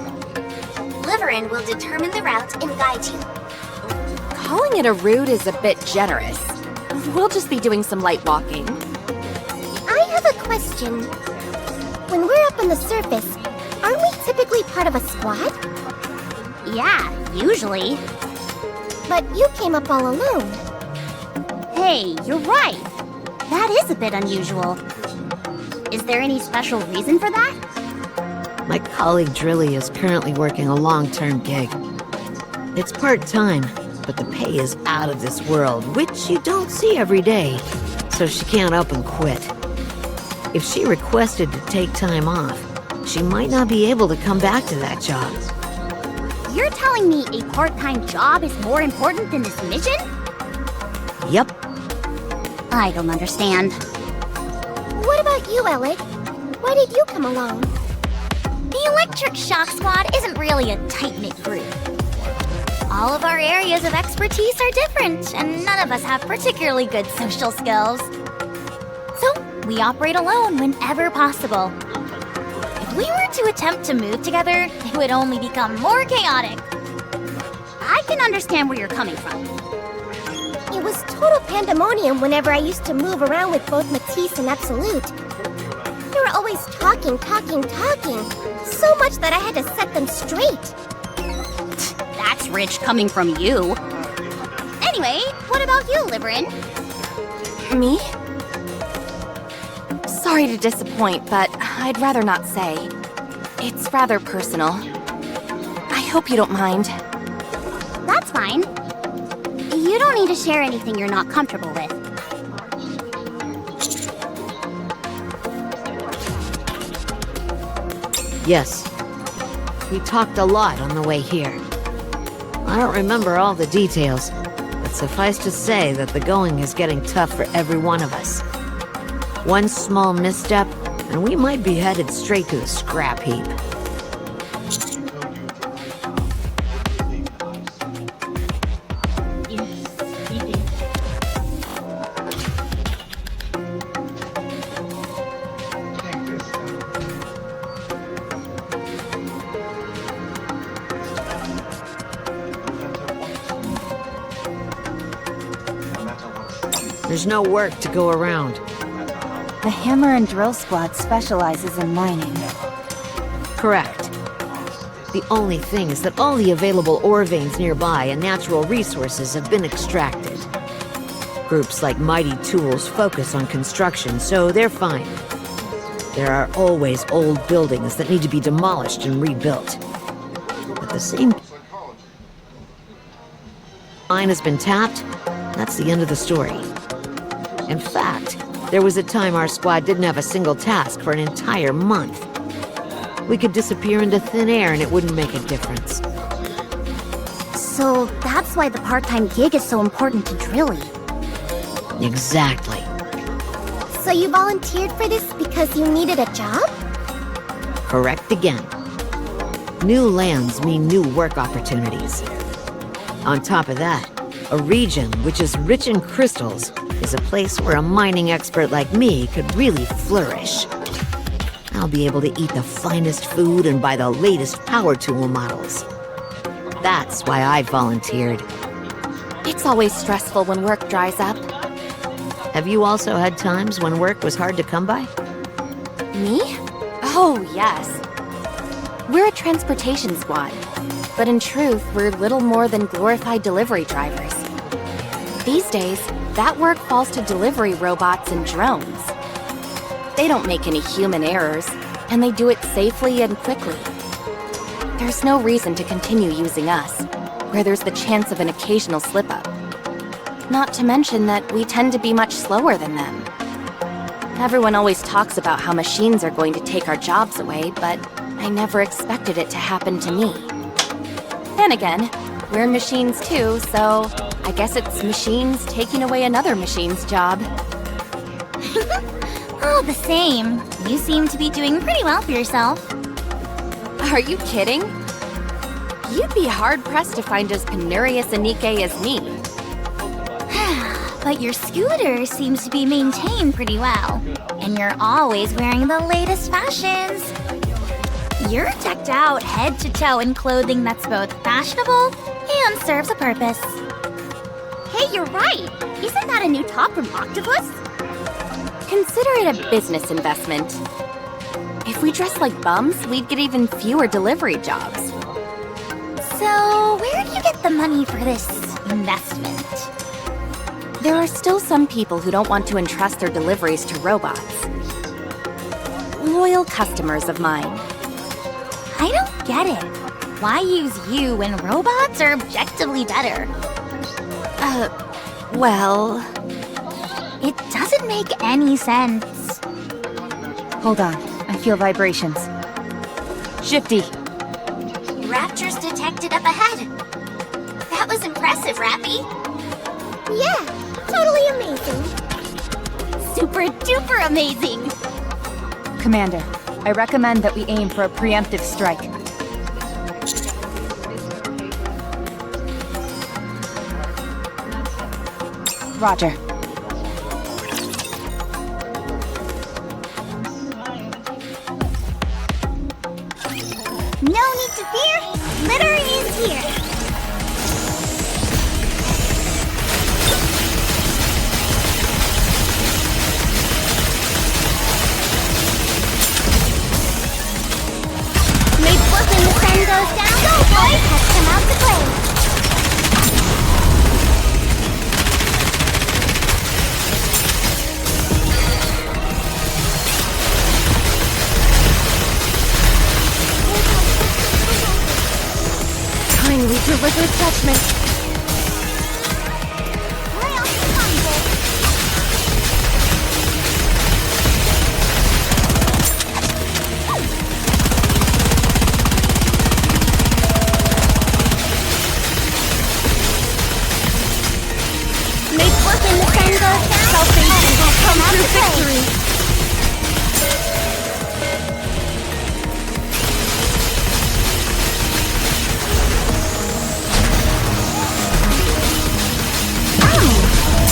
Liverin will determine the route and guide you. Calling it a route is a bit generous. We'll just be doing some light walking. I have a question. When we're up on the surface, aren't we typically part of a squad? Yeah, usually. But you came up all alone. Hey, you're right. That is a bit unusual. Is there any special reason for that? My colleague Drilly is currently working a long-term gig. It's part-time, but the pay is out of this world, which you don't see every day, so she can't up and quit. If she requested to take time off, she might not be able to come back to that job. You're telling me a part-time job is more important than this mission? Yep. I don't understand. What about you, Alec? Why did you come along? The Electric Shock Squad isn't really a tight-knit group. All of our areas of expertise are different, and none of us have particularly good social skills. So, we operate alone whenever possible. If we were to attempt to move together, it would only become more chaotic. I can understand where you're coming from. It was total pandemonium whenever I used to move around with both Matisse and Absolute. They were always talking, so much that I had to set them straight. That's rich coming from you. Anyway, what about you, Liverin? Me? Sorry to disappoint, but I'd rather not say. It's rather personal. I hope you don't mind. That's fine. You don't need to share anything you're not comfortable with. Yes. We talked a lot on the way here. I don't remember all the details, but suffice to say that the going is getting tough for every one of us. One small misstep, and we might be headed straight to the scrap heap. There's no work to go around. The Hammer and Drill Squad specializes in mining. Correct. The only thing is that all the available ore veins nearby and natural resources have been extracted. Groups like Mighty Tools focus on construction, so they're fine. There are always old buildings that need to be demolished and rebuilt. At the same mine has been tapped, that's the end of the story. In fact, there was a time our squad didn't have a single task for an entire month. We could disappear into thin air and it wouldn't make a difference. So that's why the part-time gig is so important to Drilly. Exactly. So you volunteered for this because you needed a job? Correct again. New lands mean new work opportunities. On top of that, a region which is rich in crystals is a place where a mining expert like me could really flourish. I'll be able to eat the finest food and buy the latest power tool models. That's why I volunteered. It's always stressful when work dries up. Have you also had times when work was hard to come by? Me? Oh, yes. We're a transportation squad, but in truth, we're little more than glorified delivery drivers. These days, that work falls to delivery robots and drones. They don't make any human errors, and they do it safely and quickly. There's no reason to continue using us, where there's the chance of an occasional slip-up. Not to mention that we tend to be much slower than them. Everyone always talks about how machines are going to take our jobs away, but I never expected it to happen to me. Then again, we're machines too, so I guess it's machines taking away another machine's job. All the same, you seem to be doing pretty well for yourself. Are you kidding? You'd be hard-pressed to find as penurious a Nikke as me. But your scooter seems to be maintained pretty well. And you're always wearing the latest fashions. You're decked out head to toe in clothing that's both fashionable and serves a purpose. Hey, you're right! Isn't that a new top from Octopus? Consider it a business investment. If we dress like bums, we'd get even fewer delivery jobs. So, where do you get the money for this investment? There are still some people who don't want to entrust their deliveries to robots. Loyal customers of mine. I don't get it. Why use you when robots are objectively better? Well... It doesn't make any sense. Hold on, I feel vibrations. Shifty. Raptors detected up ahead. That was impressive, Rappy. Yeah, totally amazing. Super duper amazing. Commander, I recommend that we aim for a preemptive strike. Roger. No need to fear, litter is here. Made flipping the sun goes down, boys has come out to play. further judgment. Hurry up and come, Bolt. Make work in the sun goes down. Salvation will come through victory.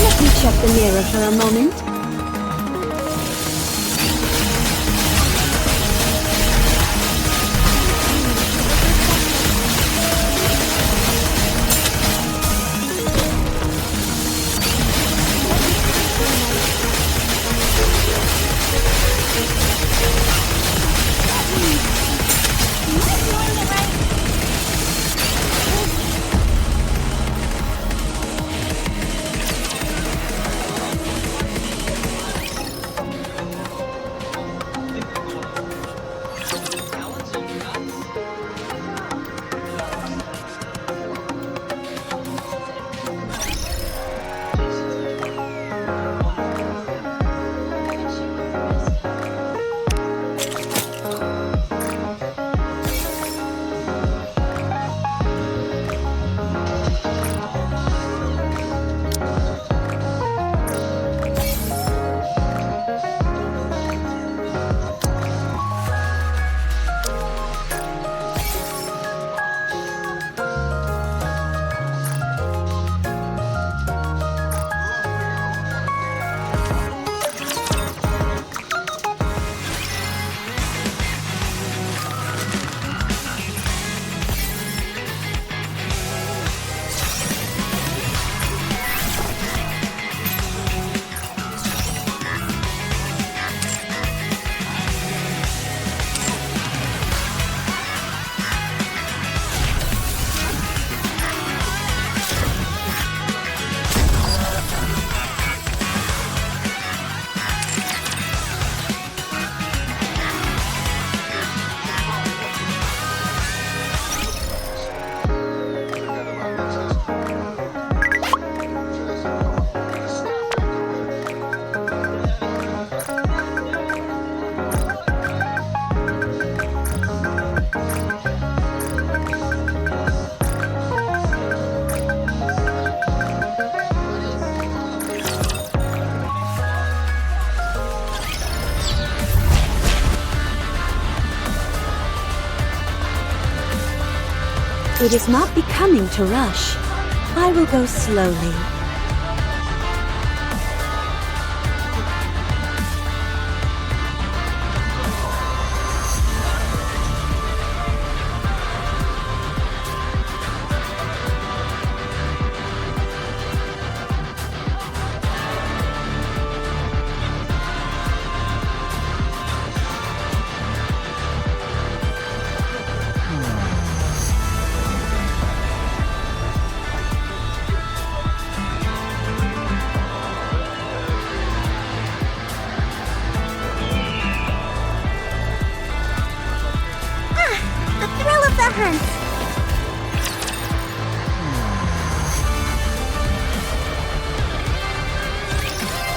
Let me check the mirror for a moment. It is not becoming to rush. I will go slowly.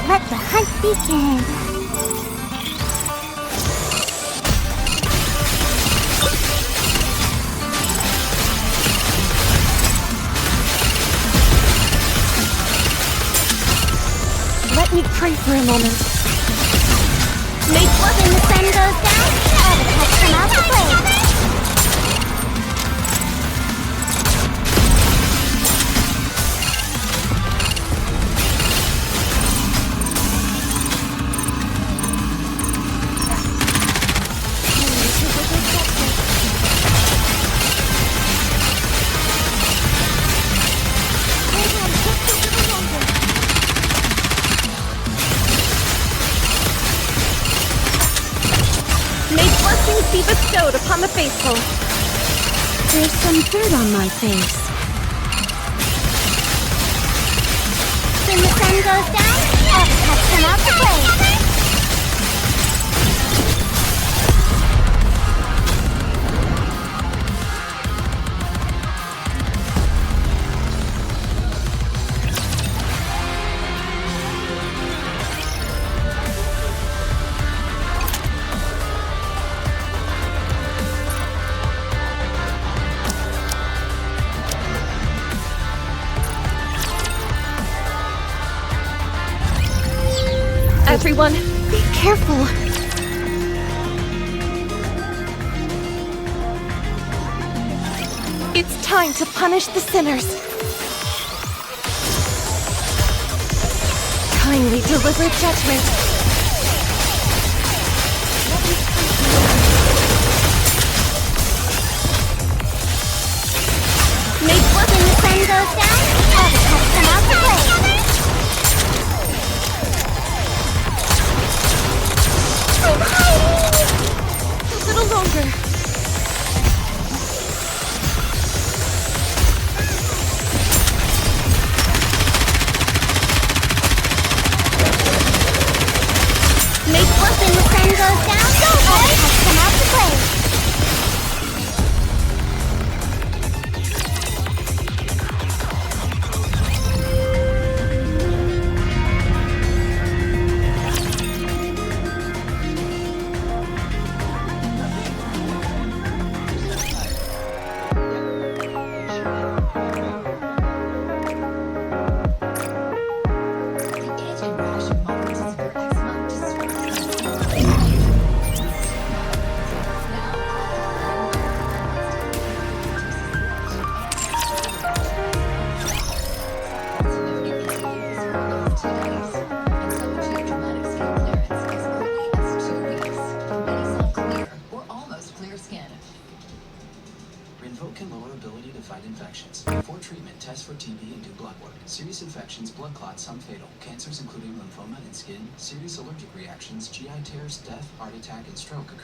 Let the hunt begin. Let me pray for a moment. Make work when the sun goes down. All the pets come out to play. Blessings be bestowed upon the faithful. There's some dirt on my face. When the sun goes down, all the pets come out to play. Everyone, be careful. It's time to punish the sinners. Kindly deliver judgment. When the sun goes down, all the pets come out to play. I'm hiding! A little longer. When the sun goes down, all the pets come out to play. Rinvoq can lower ability to fight infections. Before treatment, test for TB and do blood work. Serious infections, blood clots, some fatal. Cancers including lymphoma and skin, serious allergic reactions, GI tears, death, heart attack, and stroke occur.